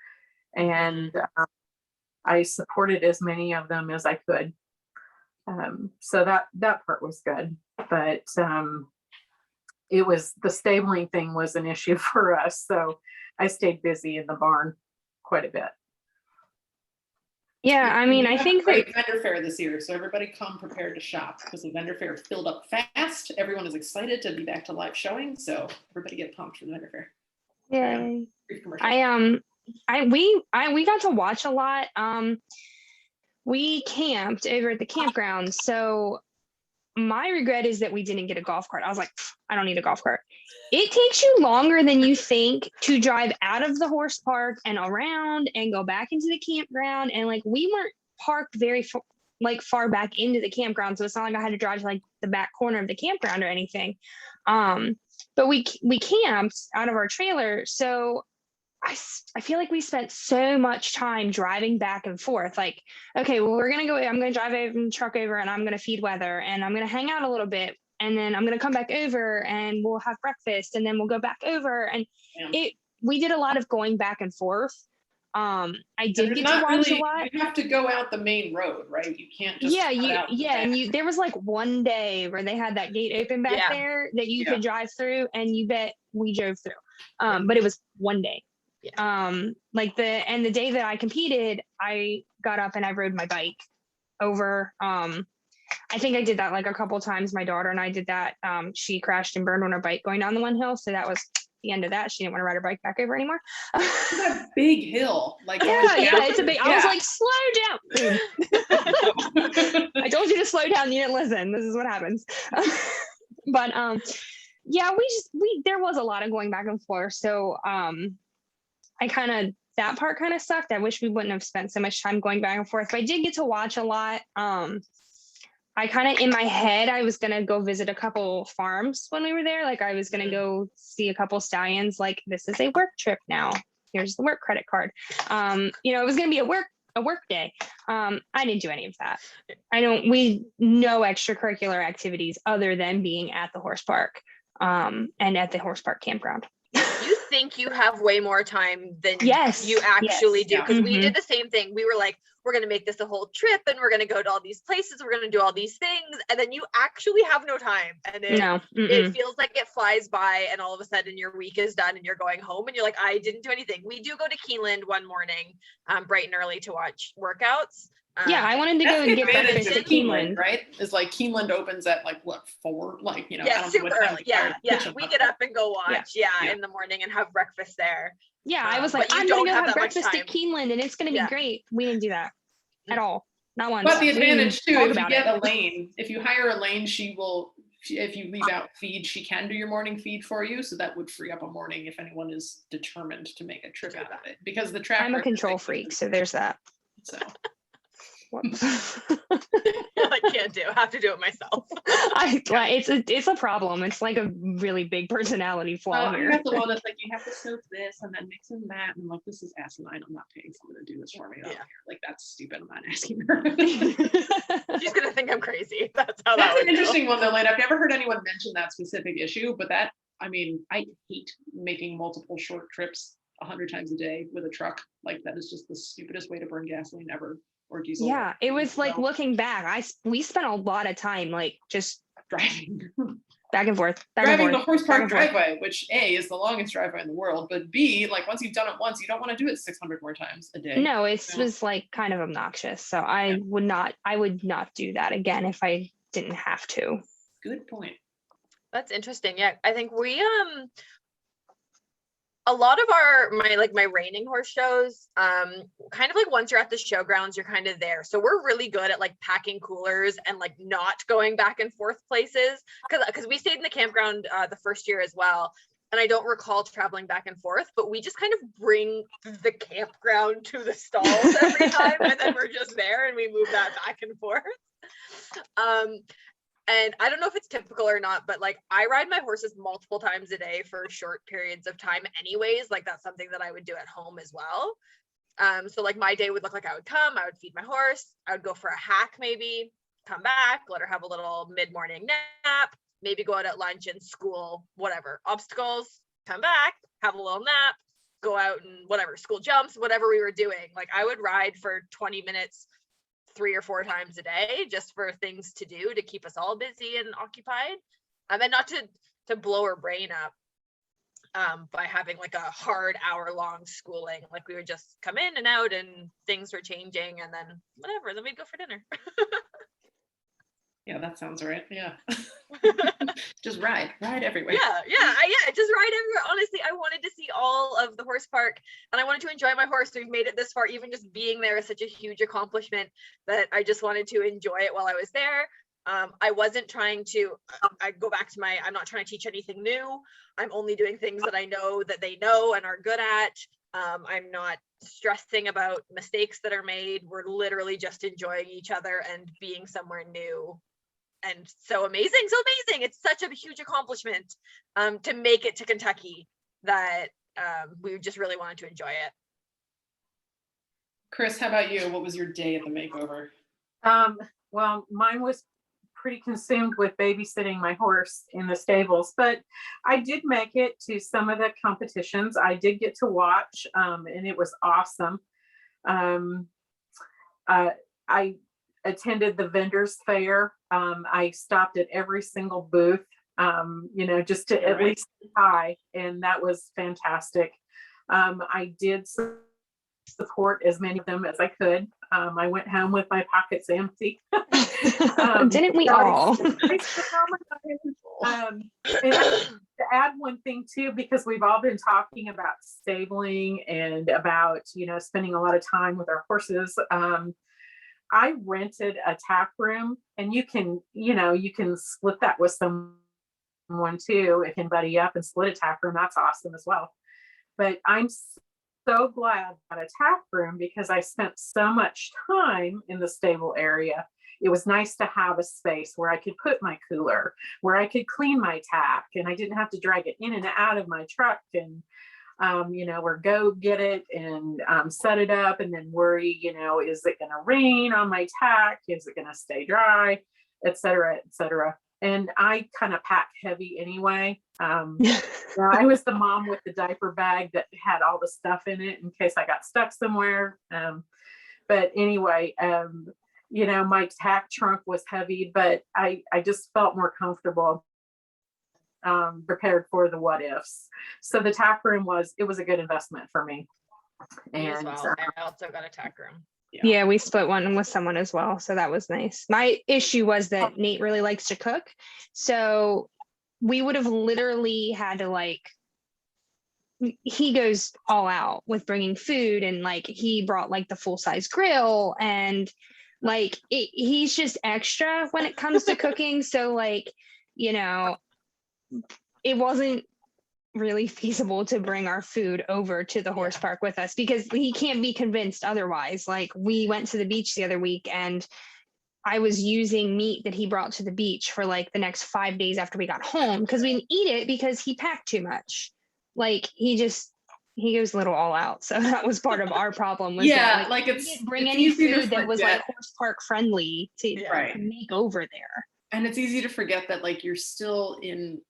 and I supported as many of them as I could. So that part was good, but it was, the stabling thing was an issue for us. So I stayed busy in the barn quite a bit. Yeah, I mean, I think that vendor fair this year, so everybody come prepared to shop, because the vendor fair filled up fast. Everyone is excited to be back to live showing, so everybody get pumped for the vendor fair. Yeah, we got to watch a lot. We camped over at the campground, so my regret is that we didn't get a golf cart. I was like, I don't need a golf cart. It takes you longer than you think to drive out of the horse park and around and go back into the campground. And like, we weren't parked very far back into the campground, so it's not like I had to drive to like the back corner of the campground or anything. But we camped out of our trailer, so I feel like we spent so much time driving back and forth. Like, okay, well, I'm going to drive over and truck over, and I'm going to feed weather, and I'm going to hang out a little bit, and then I'm going to come back over and we'll have breakfast, and then we'll go back over. And we did a lot of going back and forth. I did get to watch a lot. You have to go out the main road, right? You can't just and there was like one day where they had that gate open back there that you could drive through, and you bet we drove through. But it was one day. The day that I competed, I got up and I rode my bike over. I think I did that like a couple times. My daughter and I did that. She crashed and burned on her bike going down the one hill, so that was the end of that. She didn't want to ride her bike back over anymore. It's a big hill, like it's a big. I was like, slow down. I told you to slow down. You didn't listen. This is what happens. But there was a lot of going back and forth. So that part kind of sucked. I wish we wouldn't have spent so much time going back and forth, but I did get to watch a lot. I kind of, in my head, I was going to go visit a couple farms when we were there. Like I was going to go see a couple stallions. Like, this is a work trip now. Here's the work credit card. It was going to be a work day. I didn't do any of that. No extracurricular activities other than being at the horse park, and at the horse park campground. You think you have way more time than Yes, you actually do. Yeah. Because we did the same thing. We were like, we're going to make this a whole trip and we're going to go to all these places. We're going to do all these things. And then you actually have no time. And it feels like it flies by, and all of a sudden your week is done and you're going home and you're like, I didn't do anything. We do go to Keeneland one morning, bright and early, to watch workouts. Yeah, I wanted to go and get breakfast at Keeneland. Right? It's like Keeneland opens at like what, 4? Like, Yeah, I don't know super what time early. the entire Yeah. kitchen We up get there. up and go watch, Yeah. in the morning and have breakfast there. Yeah, I was like, but you I'm don't gonna go have have that much breakfast time. at Keeneland and it's gonna be great. We didn't do that at all. Not once. But the We didn't advantage too, talk if you about get it. a Layne, if you hire a Layne, if you leave out feed, she can do your morning feed for you. So that would free up a morning if anyone is determined to make a trip out of it. Because the track I'm a record control thing freak, is- so there's that. So I can't have to do it myself. It's a problem. It's like a really big personality flaw you here. have the one that's like, you have to soak this and then mix in that. And I'm like, this is asinine. I'm not paying someone to do this for me. I don't care. Like, that's stupid. I'm not asking her. She's gonna think I'm crazy. That's how That's that an would interesting one though, Layne. I've never heard anyone mention that specific issue, but I hate making multiple short trips 100 times a day with a truck. Like, that is just the stupidest way to burn gasoline ever, or diesel. Yeah, it was like, So, looking back, we spent a lot of time like just driving. back and forth. Driving the horse park driveway, which A, is the longest driveway in the world, but B, like, once you've done it once, you don't want to do it 600 more times a day. No, it was like kind of obnoxious. So I would not do that again if I didn't have to. Good point. That's interesting. Yeah, I think we a lot of my reining horse shows, kind of like once you're at the showgrounds, you're kind of there. So we're really good at like packing coolers and like not going back and forth places, because we stayed in the campground the first year as well. And I don't recall traveling back and forth, but we just kind of bring the campground to the stalls every time, and then we're just there and we move that back and forth. And I don't know if it's typical or not, but like I ride my horses multiple times a day for short periods of time anyways. Like that's something that I would do at home as well. So like my day would look like I would feed my horse, I would go for a hack, maybe come back, let her have a little mid-morning nap, maybe go out at lunch and school, whatever, obstacles, come back, have a little nap, go out and whatever, school jumps, whatever we were doing. Like I would ride for 20 minutes 3 or 4 times a day just for things to do to keep us all busy and occupied, and not to blow her brain up by having like a hard hour-long schooling. Like we would just come in and out and things were changing, and then whatever, then we'd go for dinner. Yeah, that sounds right. Yeah. Just ride everywhere. Yeah, just ride everywhere. Honestly, I wanted to see all of the horse park and I wanted to enjoy my horse. We've made it this far. Even just being there is such a huge accomplishment that I just wanted to enjoy it while I was there. I wasn't trying to, I go back to I'm not trying to teach anything new. I'm only doing things that I know that they know and are good at. I'm not stressing about mistakes that are made. We're literally just enjoying each other and being somewhere new. And so amazing. It's such a huge accomplishment to make it to Kentucky that we just really wanted to enjoy it. Chris, how about you? What was your day at the makeover? Well, mine was pretty consumed with babysitting my horse in the stables, but I did make it to some of the competitions. I did get to watch, and it was awesome. I attended the vendors fair. I stopped at every single booth, just to at least say hi, and that was fantastic. I did support as many of them as I could. I went home with my pockets empty. Didn't we all? And to add one thing too, because we've all been talking about stabling and about, spending a lot of time with our horses. I rented a tack room, and you can split that with someone too. If you can buddy up and split a tack room, that's awesome as well. But I'm so glad I got a tack room because I spent so much time in the stable area. it was nice to have a space where I could put my cooler, where I could clean my tack, and I didn't have to drag it in and out of my truck and, or go get it and set it up and then worry, is it going to rain on my tack? Is it going to stay dry, et cetera, et cetera. And I kind of pack heavy anyway. I was the mom with the diaper bag that had all the stuff in it in case I got stuck somewhere. But anyway, my tack trunk was heavy, but I just felt more comfortable, prepared for the what ifs. So the tack room was a good investment for me. Me as well. I also got a tack room. Yeah, we split one with someone as well. So that was nice. My issue was that Nate really likes to cook. So we would have literally had to he goes all out with bringing food, and he brought the full-size grill, and he's just extra when it comes to cooking. So it wasn't really feasible to bring our food over to the horse park with us because he can't be convinced otherwise. We went to the beach the other week and I was using meat that he brought to the beach for the next 5 days after we got home because we didn't eat it because he packed too much. He goes a little all out. So that was part of our problem. Was it's bring it's any easy to food that was forget. horse park friendly to make over there. And it's easy to forget that you're still in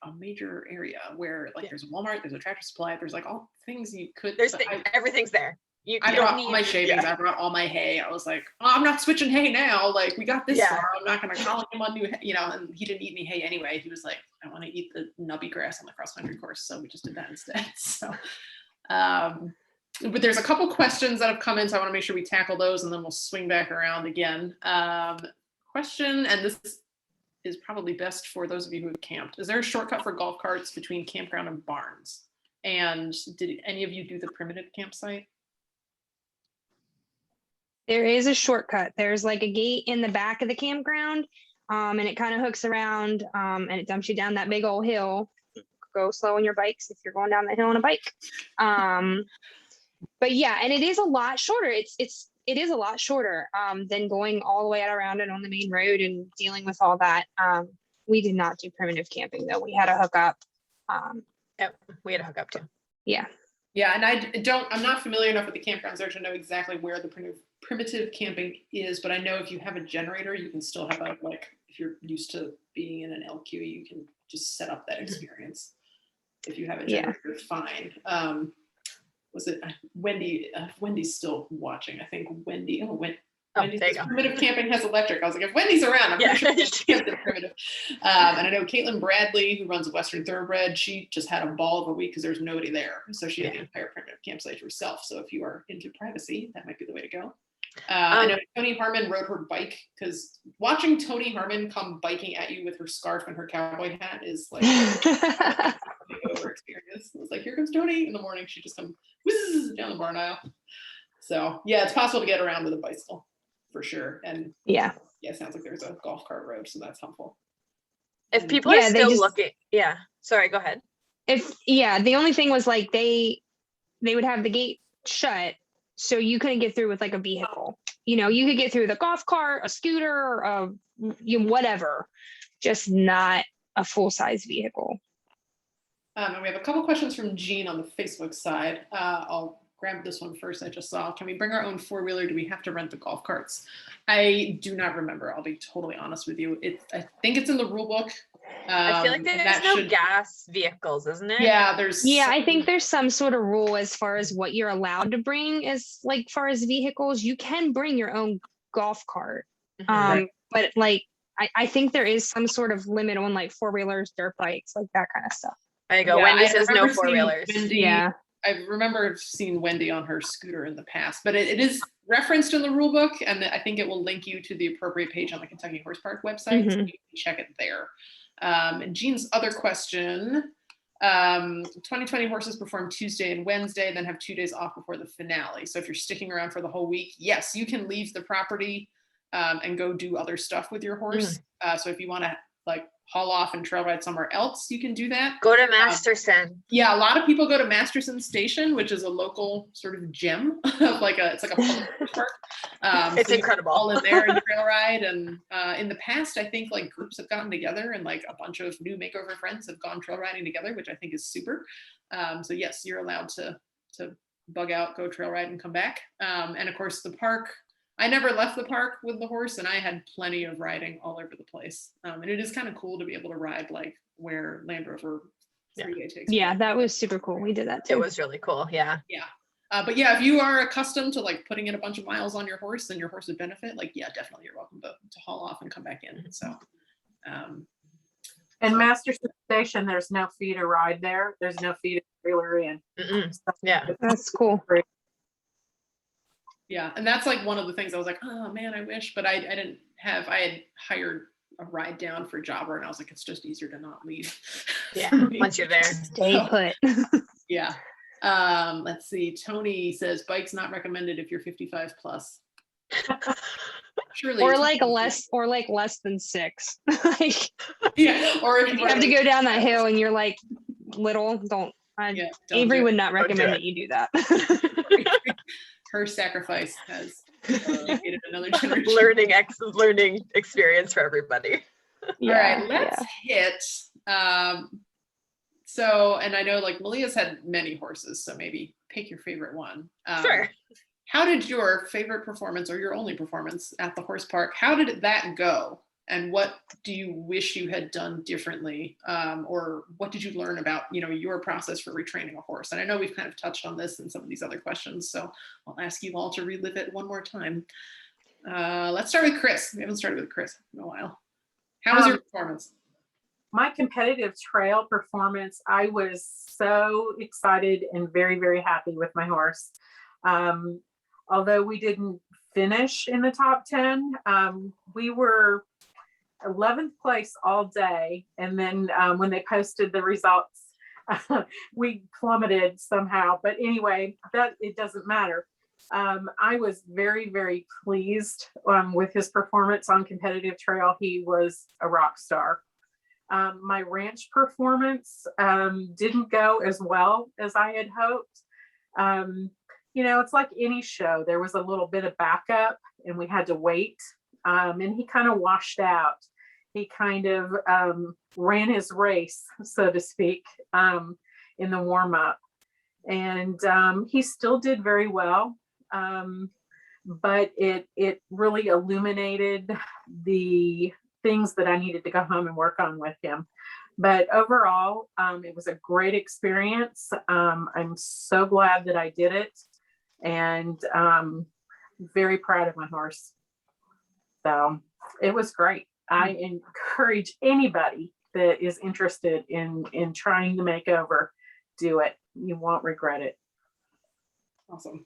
a major area where there's a Walmart, there's a Tractor Supply, there's all things you could. Everything's there. I brought all my shavings. I brought all my hay. I was like, oh, I'm not switching hay now. We got this far. I'm not going to call him on new hay, and he didn't eat any hay anyway. He was like, I want to eat the nubby grass on the cross country course. So we just did that instead. So, but there's a couple questions that have come in. So I want to make sure we tackle those and then we'll swing back around again. Question, and this is probably best for those of you who have camped. Is there a shortcut for golf carts between campground and barns? And did any of you do the primitive campsite? There is a shortcut. There's a gate in the back of the campground, and it kind of hooks around, and it dumps you down that big old hill. Go slow on your bikes if you're going down the hill on a bike. But yeah, and it is a lot shorter. It is a lot shorter than going all the way out around it on the main road and dealing with all that. We did not do primitive camping though. We had to hook up. We had to hook up too. Yeah. Yeah, and I'm not familiar enough with the campgrounds there to know exactly where the primitive camping is, but I know if you have a generator, you can still have if you're used to being in an LQ, you can just set up that experience. If you have a generator, fine. Was it Wendy? Wendy's still watching. I think Wendy. Wendy's primitive camping has electric. I was like, if Wendy's around, I'm pretty sure she's camped in primitive. And I know Caitlin Bradley, who runs Western Thoroughbred, she just had a ball of a week because there's nobody there. So she had the entire primitive campsite herself. So if you are into privacy, that might be the way to go. I know Tony Harmon rode her bike because watching Tony Harmon come biking at you with her scarf and her cowboy hat is a takeover experience. I was like, here comes Tony. In the morning, she just comes whizzes down the barn aisle. So yeah, it's possible to get around with a bicycle for sure. And yeah, it sounds like there's a golf cart road, so that's helpful. If people are still looking, sorry, go ahead. The only thing was they would have the gate shut. So you couldn't get through with a vehicle. You could get through the golf cart, a scooter, whatever, just not a full-size vehicle. And we have a couple questions from Jean on the Facebook side. I'll grab this one first. I just saw, can we bring our own four-wheeler? Do we have to rent the golf carts? I do not remember. I'll be totally honest with you. I think it's in the rule book. I feel like there's no gas vehicles, isn't it? Yeah, I think there's some sort of rule as far as what you're allowed to bring as far as vehicles. You can bring your own golf cart. But I think there is some sort of limit on four-wheelers, dirt bikes, that kind of stuff. There you go. Wendy says no four-wheelers. I remember seeing Wendy on her scooter in the past, but it is referenced in the rule book, and I think it will link you to the appropriate page on the Kentucky Horse Park website, so you can check it there. And Jean's other question, 2020 horses perform Tuesday and Wednesday, then have 2 days off before the finale. So if you're sticking around for the whole week, yes, you can leave the property and go do other stuff with your horse. So if you want to like haul off and trail ride somewhere else, you can do that. Go to Masterson. Yeah, a lot of people go to Masterson Station, which is a local sort of gem of it's like a public park. It's so incredible. All in there and trail ride. And in the past, I think like groups have gotten together and like a bunch of new makeover friends have gone trail riding together, which I think is super. So yes, you're allowed to bug out, go trail ride and come back. And of course the park, I never left the park with the horse, and I had plenty of riding all over the place. And it is kind of cool to be able to ride like where Land Rover 3A takes. Yeah, that was super cool. We did that too. It was really cool. Yeah. Yeah. But yeah, if you are accustomed to like putting in a bunch of miles on your horse and your horse would benefit, like, yeah, definitely you're welcome to haul off and come back in. So. And Masterson Station, there's no fee to ride there. There's no fee to trailer in. Yeah. That's cool. Yeah, and that's like one of the things I was like, oh man, I wish, but I had hired a ride down for Jobber, and I was like, it's just easier to not leave. Yeah, once you're there. Stay put. Yeah. Let's see. Tony says bikes not recommended if you're 55 plus. Surely. Or like less than 6. Like, yeah. Or if you have to go down that hill and you're like little, don't Avery would not recommend that you do that. Her sacrifice has created another generation. learning experience for everybody. All right, let's hit. So, and I know like Melia's had many horses, so maybe pick your favorite one. Sure. How did your favorite performance or your only performance at the horse park, how did that go? And what do you wish you had done differently? Or what did you learn about, your process for retraining a horse? And I know we've kind of touched on this in some of these other questions, so I'll ask you all to relive it one more time. Let's start with Chris. We haven't started with Chris in a while. How was your performance? My competitive trail performance, I was so excited and very, very happy with my horse. Although we didn't finish in the top 10, we were 11th place all day, and then when they posted the results, we plummeted somehow. But anyway, that it doesn't matter. I was very, very pleased with his performance on competitive trail. He was a rock star. My ranch performance didn't go as well as I had hoped. It's like any show. There was a little bit of backup, and we had to wait. And he kind of washed out. He kind of ran his race, so to speak, in the warm-up. And he still did very well. But it really illuminated the things that I needed to go home and work on with him. But overall, it was a great experience. I'm so glad that I did it, and very proud of my horse. So it was great. I encourage anybody that is interested in trying the makeover, do it. You won't regret it. Awesome.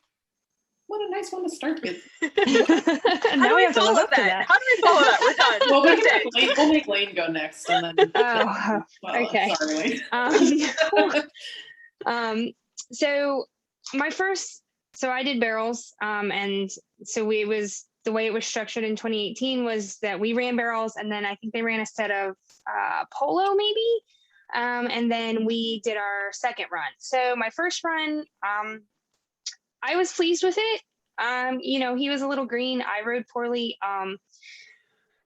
What a nice one to start with. Now we have to live up to that. How do we follow that? We're done. We'll make Layne go next, and then. Okay. Sorry, So I did barrels, and so the way it was structured in 2018 was that we ran barrels, and then I think they ran a set of polo maybe, and then we did our second run. So my first run, I was pleased with it. He was a little green. I rode poorly.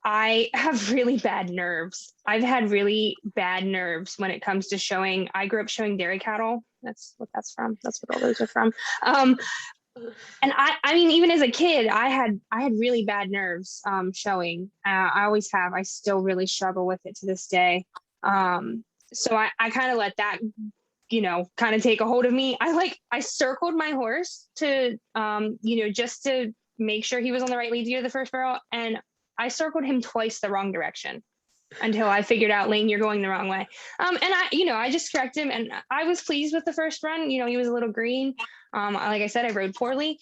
I have really bad nerves. I've had really bad nerves when it comes to showing. I grew up showing dairy cattle. That's what that's from. That's what all those are from. And I mean, even as a kid, I had really bad nerves showing. I always have. I still really struggle with it to this day. So I kind of let that, kind of take a hold of me. I circled my horse to, just to make sure he was on the right lead to get to the first barrel. And I circled him twice the wrong direction until I figured out, Layne, you're going the wrong way. And I just corrected him, and I was pleased with the first run. He was a little green. Like I said, I rode poorly.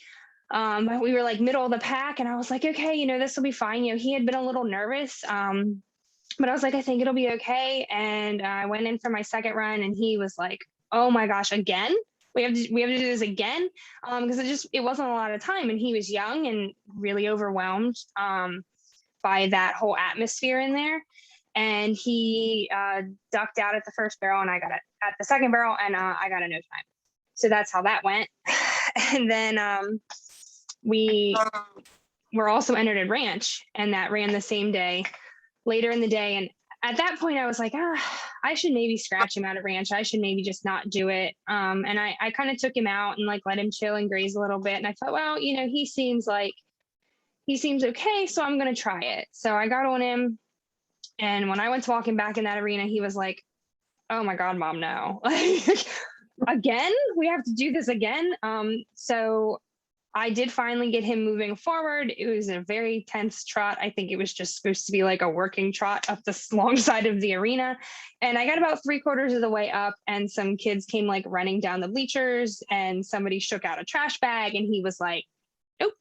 But we were like middle of the pack, and I was like, okay, this will be fine. He had been a little nervous. But I was like, I think it'll be okay. And I went in for my second run, and he was like, oh my gosh, again? We have to do this again? Because it wasn't a lot of time, and he was young and really overwhelmed by that whole atmosphere in there. and he ducked out at the first barrel, and I got it at the second barrel, and I got a no time. So that's how that went. And then we were also entered at ranch, and that ran the same day, later in the day. And at that point I was like, I should maybe scratch him out of ranch. I should maybe just not do it. And I kind of took him out and like let him chill and graze a little bit. And I thought, well, you know, he seems okay, so I'm going to try it. So I got on him. And when I went to walk him back in that arena, he was like, oh my God, Mom, no. Again, we have to do this again. So I did finally get him moving forward. It was a very tense trot. I think it was just supposed to be like a working trot up the long side of the arena. And I got about 3/4 of the way up, and some kids came like running down the bleachers, and somebody shook out a trash bag, and he was like, nope,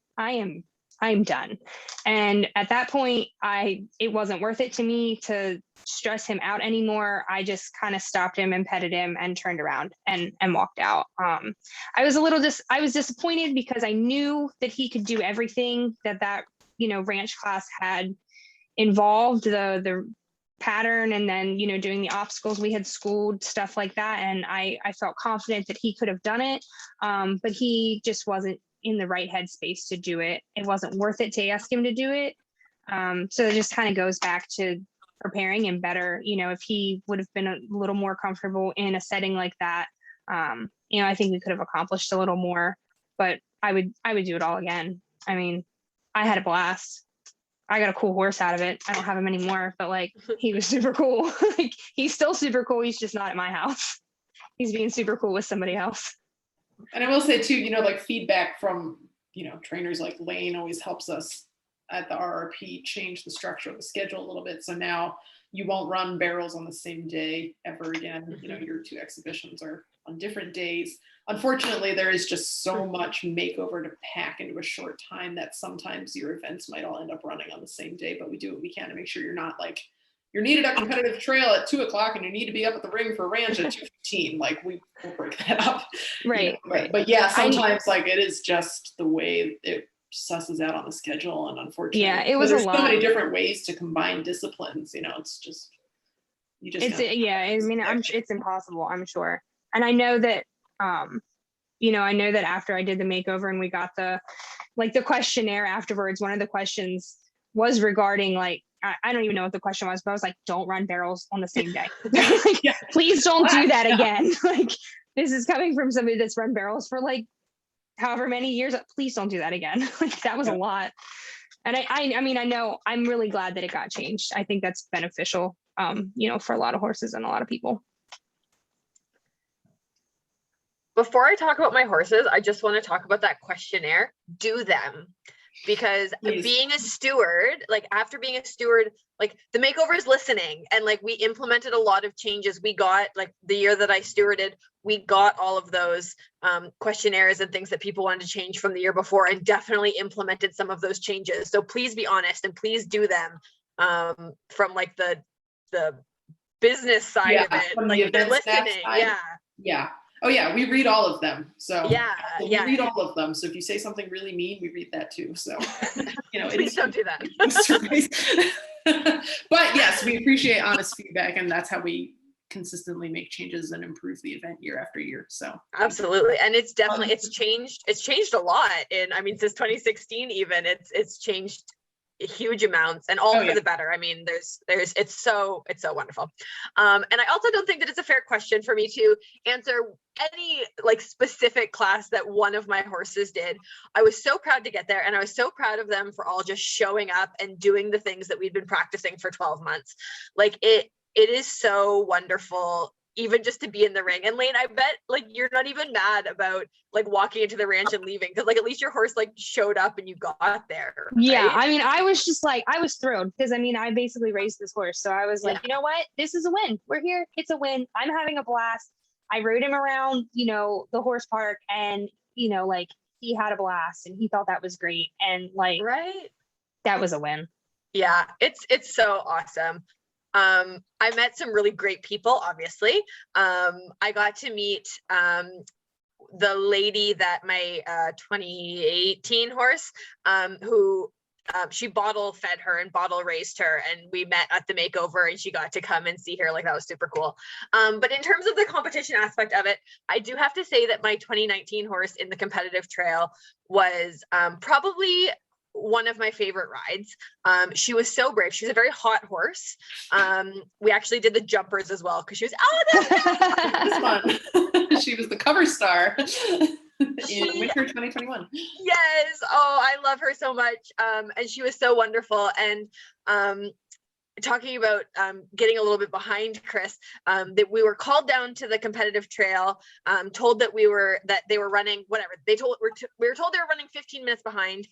I'm done. And at that point, it wasn't worth it to me to stress him out anymore. I just kind of stopped him and petted him and turned around and walked out. I was disappointed because I knew that he could do everything that you know, ranch class had involved, the pattern, and then, you know, doing the obstacles we had schooled, stuff like that. And I felt confident that he could have done it. But he just wasn't in the right headspace to do it. It wasn't worth it to ask him to do it. So it just kind of goes back to preparing him better. You know, if he would have been a little more comfortable in a setting like that, you know, I think we could have accomplished a little more. But I would do it all again. I mean, I had a blast. I got a cool horse out of it. I don't have him anymore, but like, he was super cool. Like, he's still super cool. He's just not at my house. He's being super cool with somebody else. And I will say too, you know, like feedback from, you know, trainers like Layne always helps us at the RRP change the structure of the schedule a little bit. So now you won't run barrels on the same day ever again. You know, your 2 exhibitions are on different days. Unfortunately, there is just so much makeover to pack into a short time that sometimes your events might all end up running on the same day, but we do what we can to make sure you're not like, you're needed at competitive trail at 2:00 and you need to be up at the ring for ranch at 2:15. Like, we will break that up. Right. You know? Right. But yeah, sometimes like it is just the way it susses out on the schedule. And unfortunately, Yeah, it was there's a lot. so many different ways to combine disciplines, you know, it's just, yeah, I mean, it's impossible, I'm sure. And I know that, you know, I know that after I did the makeover and we got the questionnaire afterwards, one of the questions was regarding like, I don't even know what the question was, but I was like, don't run barrels on the same day. Like, yeah. Please don't do that again. Like, this is coming from somebody that's run barrels for like however many years. Please don't do that again. Like, that was a lot. And I mean, I know, I'm really glad that it got changed. I think that's beneficial, you know, for a lot of horses and a lot of people. Before I talk about my horses, I just want to talk about that questionnaire. Do them. Because being a steward, like after being a steward, like the makeover is listening, and like we implemented a lot of changes. We got, like, the year that I stewarded, we got all of those questionnaires and things that people wanted to change from the year before, and definitely implemented some of those changes. So please be honest and please do them from like the business side of it. Like, they're listening. Yeah. Oh yeah, we read all of them. So we read all of them. So if you say something really mean, we read that too. So, you know, please don't do that. But yes, we appreciate honest feedback, and that's how we consistently make changes and improve the event year after year. So absolutely. And it's definitely, it's changed a lot. And I mean, since 2016, even it's changed huge amounts, and all for the better. I mean, it's so wonderful. And I also don't think that it's a fair question for me to answer any like specific class that one of my horses did. I was so proud to get there, and I was so proud of them for all just showing up and doing the things that we'd been practicing for 12 months. Like, it is so wonderful, even just to be in the ring. And Layne, I bet like you're not even mad about like walking into the ranch and leaving, because like at least your horse like showed up and you got there. Right? Yeah, I mean, I was just like, I was thrilled, because I mean, I basically raised this horse, so I was like, you know what, this is a win. We're here, it's a win. I'm having a blast. I rode him around, you know, the horse park, and you know, like, he had a blast and he thought that was great, and like, right, that was a win. Yeah, it's so awesome. I met some really great people, obviously. I got to meet the lady that my 2018 horse, who she bottle fed her and bottle raised her, and we met at the makeover and she got to come and see her. Like, that was super cool. But in terms of the competition aspect of it, I do have to say that my 2019 horse in the competitive trail was probably one of my favorite rides. She was so brave. She was a very hot horse. We actually did the jumpers as well because she was, this one. She was the cover star in winter 2021. Yes. Oh, I love her so much. And she was so wonderful. And talking about getting a little bit behind Chris, that we were called down to the competitive trail, told that they were running whatever. We were told they were running 15 minutes behind.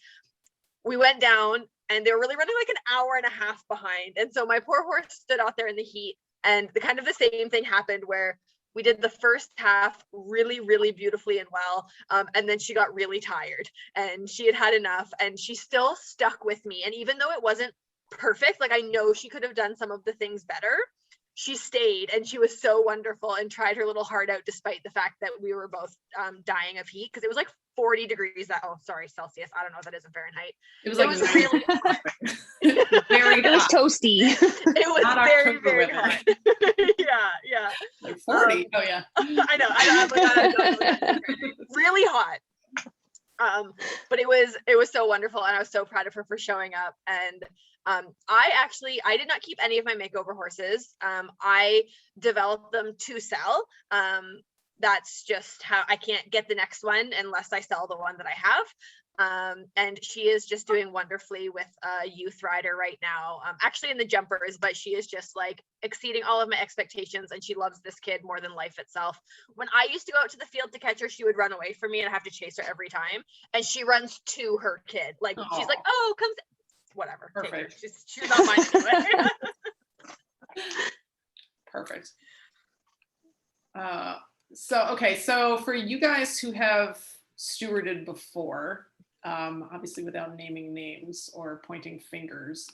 We went down and they were really running like an hour and a half behind. And so my poor horse stood out there in the heat, and the same thing happened where we did the first half really, really beautifully and well. And then she got really tired and she had enough, and she still stuck with me. And even though it wasn't perfect, like I know she could have done some of the things better, she stayed, and she was so wonderful and tried her little heart out despite the fact that we were both dying of heat, because it was like 40 degrees Celsius. I don't know what that is in Fahrenheit. It was really very hot. It was toasty. It was Not very, October very weather. hot. Yeah. Like 40. Oh yeah. I know. Really hot. But it was so wonderful, and I was so proud of her for showing up. And I did not keep any of my makeover horses. I developed them to sell. That's just how I can't get the next one unless I sell the one that I have. And she is just doing wonderfully with a youth rider right now, actually in the jumpers, but she is just like exceeding all of my expectations, and she loves this kid more than life itself. When I used to go out to the field to catch her, she would run away from me and I have to chase her every time. And she runs to her kid. Like, she's like, oh, come, whatever. Perfect. She's not mine anyway. Perfect. So for you guys who have stewarded before, obviously without naming names or pointing fingers,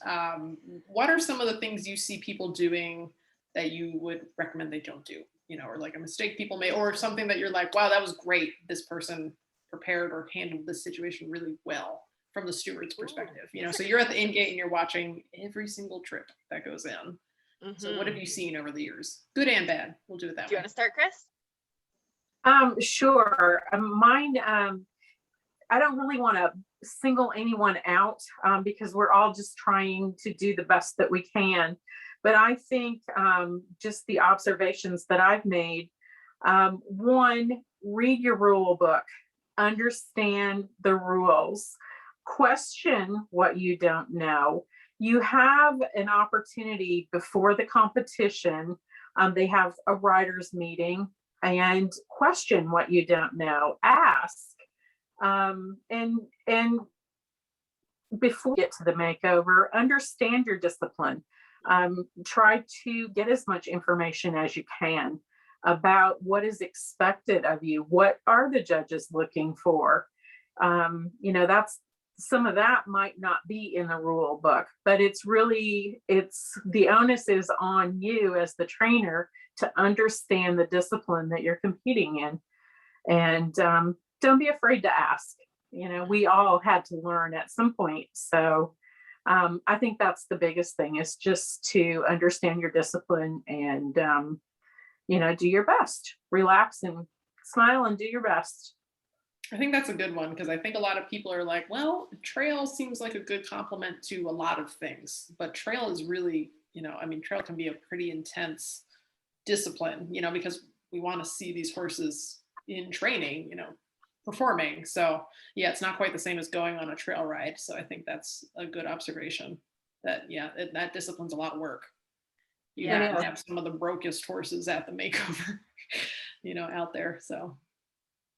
what are some of the things you see people doing that you would recommend they don't do? Or like a mistake people made, or something that you're like, wow, that was great. This person prepared or handled this situation really well from the steward's perspective. So you're at the in-gate and you're watching every single trip that goes in. Mm-hmm. So what have you seen over the years? Good and bad. We'll do it that way. Do you want to start, Chris? Sure. Mine, I don't really want to single anyone out because we're all just trying to do the best that we can. But I think just the observations that I've made, one, read your rule book, understand the rules, question what you don't know. You have an opportunity before the competition. They have a writers' meeting, and question what you don't know. Ask, and before you get to the makeover, understand your discipline. Try to get as much information as you can about what is expected of you. What are the judges looking for? That's some of that might not be in the rule book, but it's the onus is on you as the trainer to understand the discipline that you're competing in. And don't be afraid to ask. We all had to learn at some point. So I think that's the biggest thing, is just to understand your discipline and, do your best, relax and smile and do your best. I think that's a good one, because I think a lot of people are like, well, trail seems like a good complement to a lot of things, but trail is really, trail can be a pretty intense discipline, because we want to see these horses in training, performing. So yeah, it's not quite the same as going on a trail ride. So I think that's a good observation that, that discipline's a lot of work. You have some of the brokest horses at the makeover, out there. So.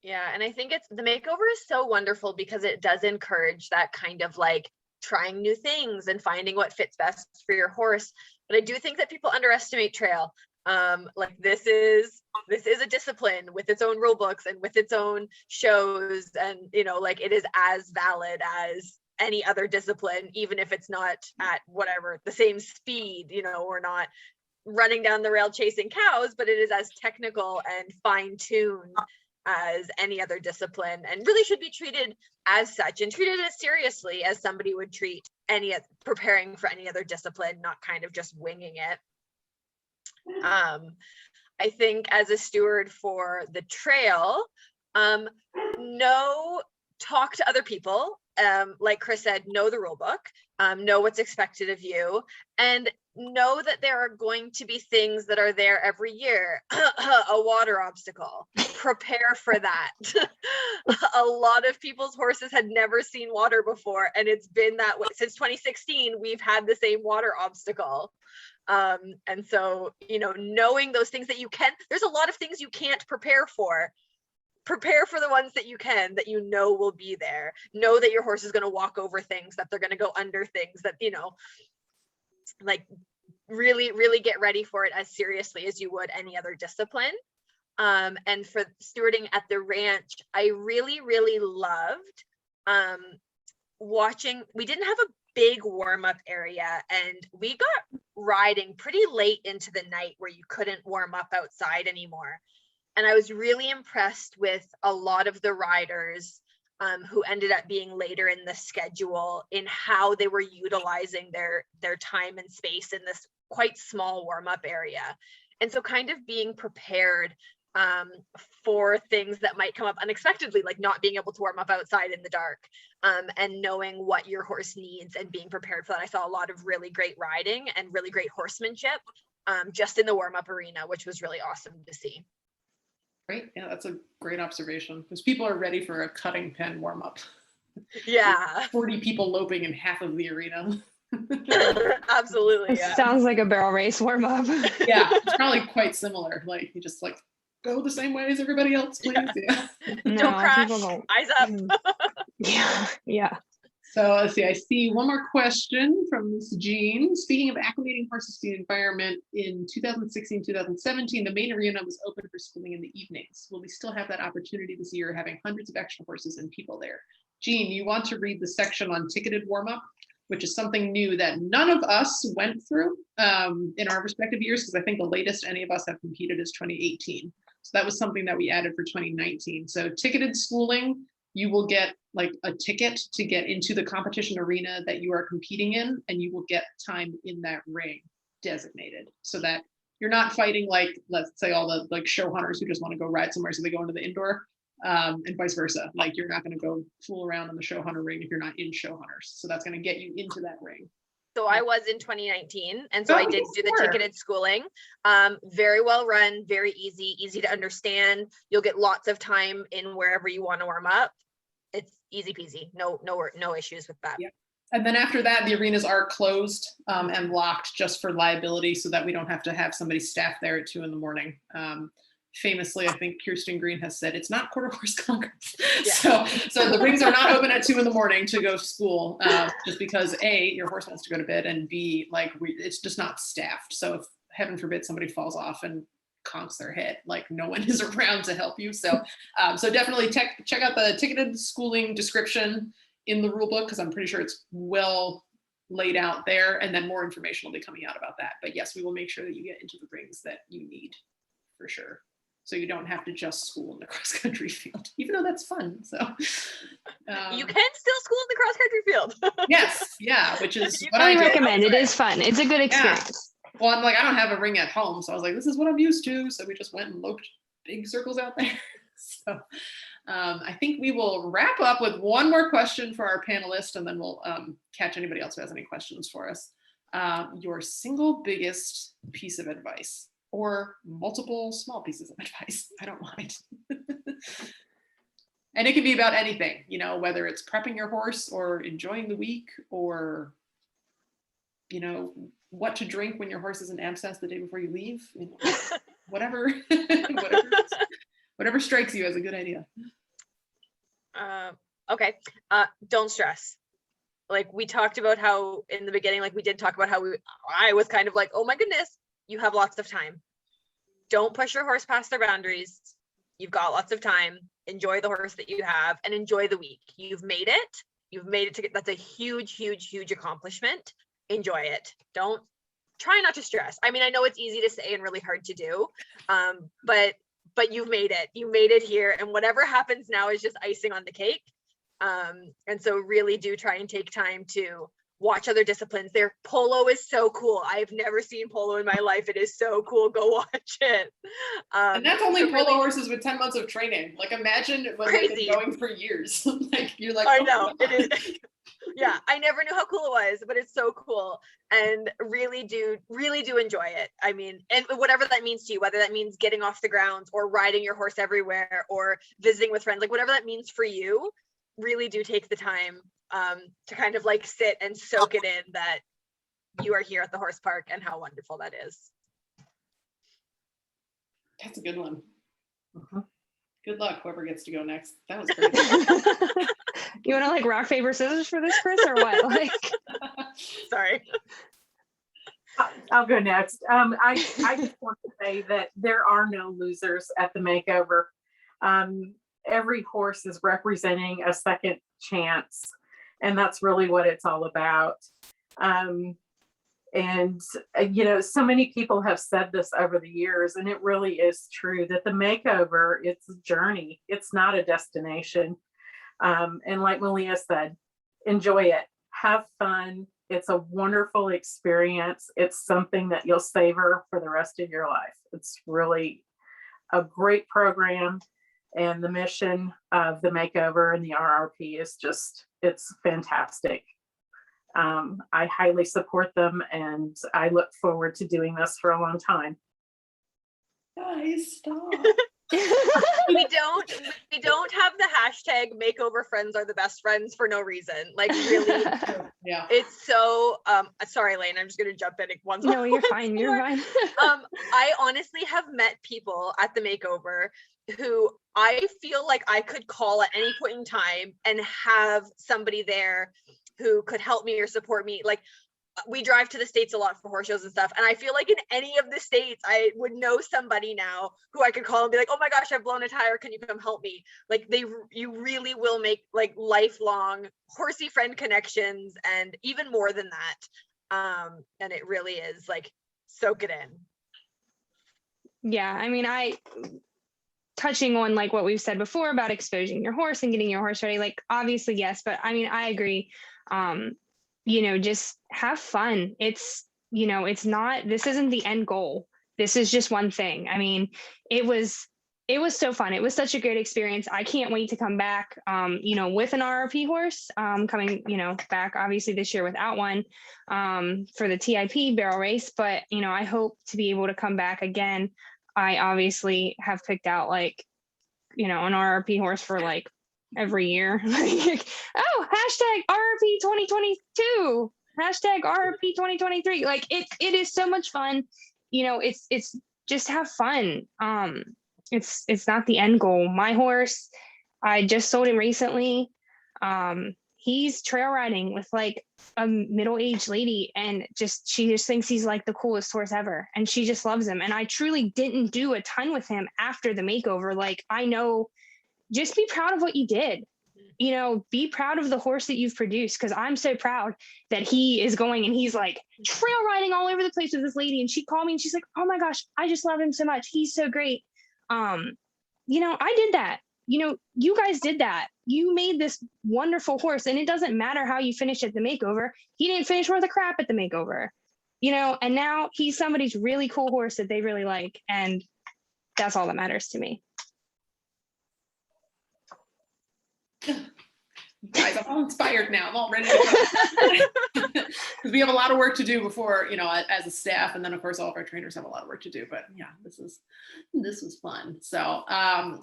Yeah. And I think the makeover is so wonderful because it does encourage that kind of like trying new things and finding what fits best for your horse. But I do think that people underestimate trail. Like this is a discipline with its own rule books and with its own shows, and like it is as valid as any other discipline, even if it's not at whatever the same speed, we're not running down the rail chasing cows, but it is as technical and fine-tuned as any other discipline, and really should be treated as such, and treated as seriously as somebody would treat preparing for any other discipline, not kind of just winging it. I think as a steward for the trail, talk to other people. Like Chris said, know the rule book, know what's expected of you, and know that there are going to be things that are there every year. A water obstacle, prepare for that. A lot of people's horses had never seen water before, and it's been that way since 2016. We've had the same water obstacle. And so, knowing those things that you can, there's a lot of things you can't prepare for. Prepare for the ones that you can, that will be there. Know that your horse is going to walk over things, that they're going to go under things, that, like really, really get ready for it as seriously as you would any other discipline. And for stewarding at the ranch, I really, really loved watching. We didn't have a big warm-up area, and we got riding pretty late into the night where you couldn't warm up outside anymore. And I was really impressed with a lot of the riders who ended up being later in the schedule, in how they were utilizing their time and space in this quite small warm-up area. And so kind of being prepared for things that might come up unexpectedly, like not being able to warm up outside in the dark, and knowing what your horse needs and being prepared for that. I saw a lot of really great riding and really great horsemanship just in the warm-up arena, which was really awesome to see. Great. Yeah, that's a great observation, because people are ready for a cutting pen warm-up. Yeah. 40 people loping in half of the arena. Absolutely. It sounds like a barrel race warm-up. Yeah, it's probably quite similar. Like, you just go the same way as everybody else, please. Yeah. Don't crash. Eyes up. Yeah. So let's see, I see one more question from Miss Jean. Speaking of acclimating horses to the environment, in 2016, 2017, the main arena was open for schooling in the evenings. Will we still have that opportunity this year, having hundreds of extra horses and people there? Jean, you want to read the section on ticketed warm-up, which is something new that none of us went through in our respective years, because I think the latest any of us have competed is 2018. So that was something that we added for 2019. So ticketed schooling, you will get like a ticket to get into the competition arena that you are competing in, and you will get time in that ring designated, so that you're not fighting, like, let's say, all the like show hunters who just want to go ride somewhere, so they go into the indoor, and vice versa. Like, you're not going to go fool around in the show hunter ring if you're not in show hunters. So that's going to get you into that ring. So I was in 2019, and so I did do the ticketed schooling. Very well run, very easy to understand. You'll get lots of time in wherever you want to warm up. It's easy peasy. No issues with that. Yeah. And then after that, the arenas are closed and locked just for liability, so that we don't have to have somebody staff there at 2 a.m. Famously, I think Kirsten Green has said, it's not quarter horse congress. Yeah. So the rings are not open at 2 a.m. to go to school, just because A, your horse wants to go to bed, and B, like, it's just not staffed. So if heaven forbid somebody falls off and conks their head, like, no one is around to help you. So definitely check out the ticketed schooling description in the rule book, because I'm pretty sure it's well laid out there, and then more information will be coming out about that. But yes, we will make sure that you get into the rings that you need, for sure. So you don't have to just school in the cross-country field, even though that's fun. So you can still school in the cross-country field. Yes, yeah, which is what I recommend. It is fun. It's a good experience. Yeah. Well, I'm like, I don't have a ring at home, so I was like, this is what I'm used to. So we just went and loped big circles out there. So I think we will wrap up with one more question for our panelists, and then we'll catch anybody else who has any questions for us. Your single biggest piece of advice, or multiple small pieces of advice, I don't mind. And it can be about anything, whether it's prepping your horse or enjoying the week, or, what to drink when your horse is in abscess the day before you leave, whatever, whatever strikes you as a good idea. Okay. Don't stress. Like, we talked about how in the beginning, like, we did talk about how I was kind of like, oh my goodness, you have lots of time. Don't push your horse past their boundaries. You've got lots of time. Enjoy the horse that you have, and enjoy the week. You've made it to get, that's a huge accomplishment. Enjoy it. Try not to stress. I mean, I know it's easy to say and really hard to do, but but you've made it. You made it here, and whatever happens now is just icing on the cake. And so really do try and take time to watch other disciplines. Their polo is so cool. I've never seen polo in my life. It is so cool. Go watch it. And that's only so polo really horses with 10 months of training. Like imagine when they've crazy. been going for years. Like you're like, I oh know my it God. is. Yeah, I never knew how cool it was, but it's so cool, and really do enjoy it. I mean, and whatever that means to you, whether that means getting off the grounds or riding your horse everywhere or visiting with friends, like whatever that means for you, really do take the time to kind of like sit and soak it in that you are here at the horse park and how wonderful that is. That's a good one. Mhm. Good luck, whoever gets to go next. That was great. You want to like rock, paper, scissors for this, Chris, or what? Like, Sorry. I'll go next. I just want to say that there are no losers at the makeover. Every horse is representing a second chance, and that's really what it's all about. And so many people have said this over the years, and it really is true that the makeover, it's a journey. It's not a destination. And like Melia said, enjoy it, have fun. It's a wonderful experience. It's something that you'll savor for the rest of your life. It's really a great program. And the mission of the makeover and the RRP is just, it's fantastic. I highly support them, and I look forward to doing this for a long time. Guys, stop. we don't have the hashtag makeover friends are the best friends for no reason. Like really, Yeah. it's so sorry, Layne, I'm just gonna jump in once. no, you're fine. You're fine. I honestly have met people at the makeover who I feel like I could call at any point in time and have somebody there who could help me or support me. Like we drive to the States a lot for horse shows and stuff. And I feel like in any of the States, I would know somebody now who I could call and be like, oh my gosh, I've blown a tire. Can you come help me? Like you really will make like lifelong horsey friend connections, and even more than that. And it really is like, soak it in. Yeah. I mean, touching on like what we've said before about exposing your horse and getting your horse ready, like obviously, yes, but I mean, I agree. Just have fun. It's not, this isn't the end goal. This is just one thing. I mean, it was so fun. It was such a great experience. I can't wait to come back, with an RRP horse, coming, back obviously this year without one, for the TIP barrel race. But, I hope to be able to come back again. I obviously have picked out like, an RRP horse for like every year. Like, oh, hashtag RRP 2022, hashtag RRP 2023. Like it is so much fun. It's just have fun. It's not the end goal. My horse, I just sold him recently. He's trail riding with like a middle-aged lady, and she just thinks he's like the coolest horse ever, and she just loves him. And I truly didn't do a ton with him after the makeover. Like, I know, just be proud of what you did. Be proud of the horse that you've produced, because I'm so proud that he is going and he's like trail riding all over the place with this lady. And she called me and she's like, oh my gosh, I just love him so much. He's so great. I did that. You guys did that. You made this wonderful horse, and it doesn't matter how you finish at the makeover. He didn't finish worth a crap at the makeover, and now he's somebody's really cool horse that they really like. And that's all that matters to me. Guys, I'm all inspired now. I'm all ready to go. Because we have a lot of work to do before, as a staff, and then of course all of our trainers have a lot of work to do. But yeah, this was fun. So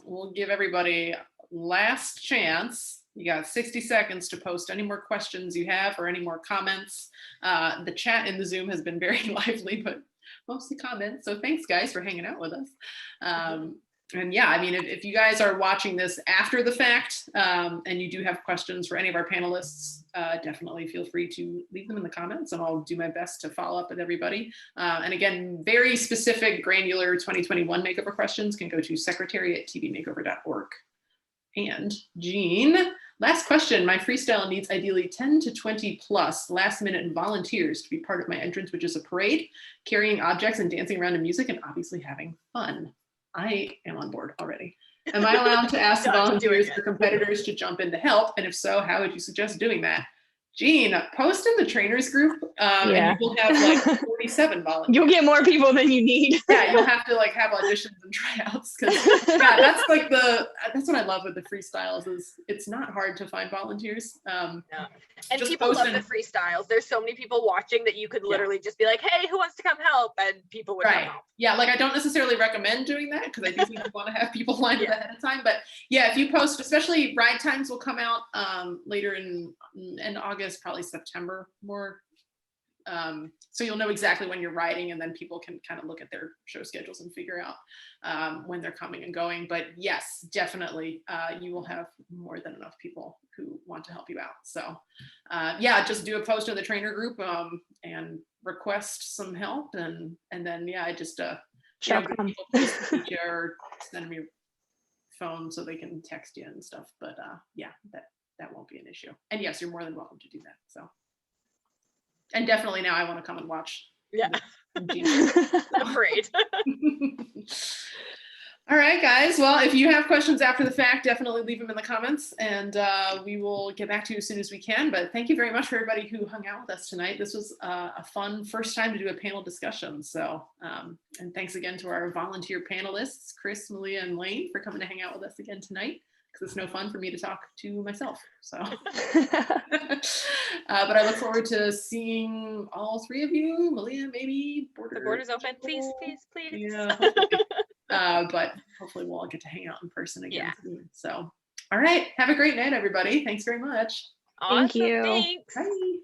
we'll give everybody last chance. You got 60 seconds to post any more questions you have or any more comments. The chat in the Zoom has been very lively, but mostly comments. So thanks guys for hanging out with us. And yeah, I mean, if you guys are watching this after the fact, and you do have questions for any of our panelists, definitely feel free to leave them in the comments, and I'll do my best to follow up with everybody. And again, very specific, granular 2021 makeover questions can go to secretary@tbmakeover.org. And Jean, last question. My freestyle needs ideally 10 to 20 plus last minute volunteers to be part of my entrance, which is a parade, carrying objects and dancing around to music, and obviously having fun. I am on board already. Am I allowed to ask Done doing volunteers it. or competitors to jump in to help? And if so, how would you suggest doing that? Jean, post in the trainers group, and Yeah. you will have like 47 volunteers. You'll get more people than you need. Yeah, you'll have to like have auditions and tryouts, because yeah, that's like that's what I love with the freestyles, is it's not hard to find volunteers. And Just people love posting- the freestyles. There's so many people watching that you could literally just be like, hey, who wants to come help? And people would come Right. help. Yeah, like I don't necessarily recommend doing that, because I do think you want to have people lined up ahead of time. But yeah, if you post, especially ride times will come out later in August, probably September more. So you'll know exactly when you're riding, and then people can kind of look at their show schedules and figure out when they're coming and going. But yes, definitely, you will have more than enough people who want to help you out. So yeah, just do a post in the trainer group and request some help, and then yeah, I just Sure. or send me your phone so they can text you and stuff. But yeah, that won't be an issue. And yes, you're more than welcome to do that. So. And definitely now I want to come and watch. Yeah. Great. All right, guys. Well, if you have questions after the fact, definitely leave them in the comments, and we will get back to you as soon as we can. But thank you very much for everybody who hung out with us tonight. This was a fun first time to do a panel discussion. So, and thanks again to our volunteer panelists, Chris, Melia, and Layne, for coming to hang out with us again tonight, because it's no fun for me to talk to myself. So, but I look forward to seeing all three of you. Melia, maybe. The border's open. Please. Yeah. But hopefully we'll all get to hang out in person again soon. So, all right. Have a great night, everybody. Thanks very much. Awesome. Thank you. Thanks. Bye.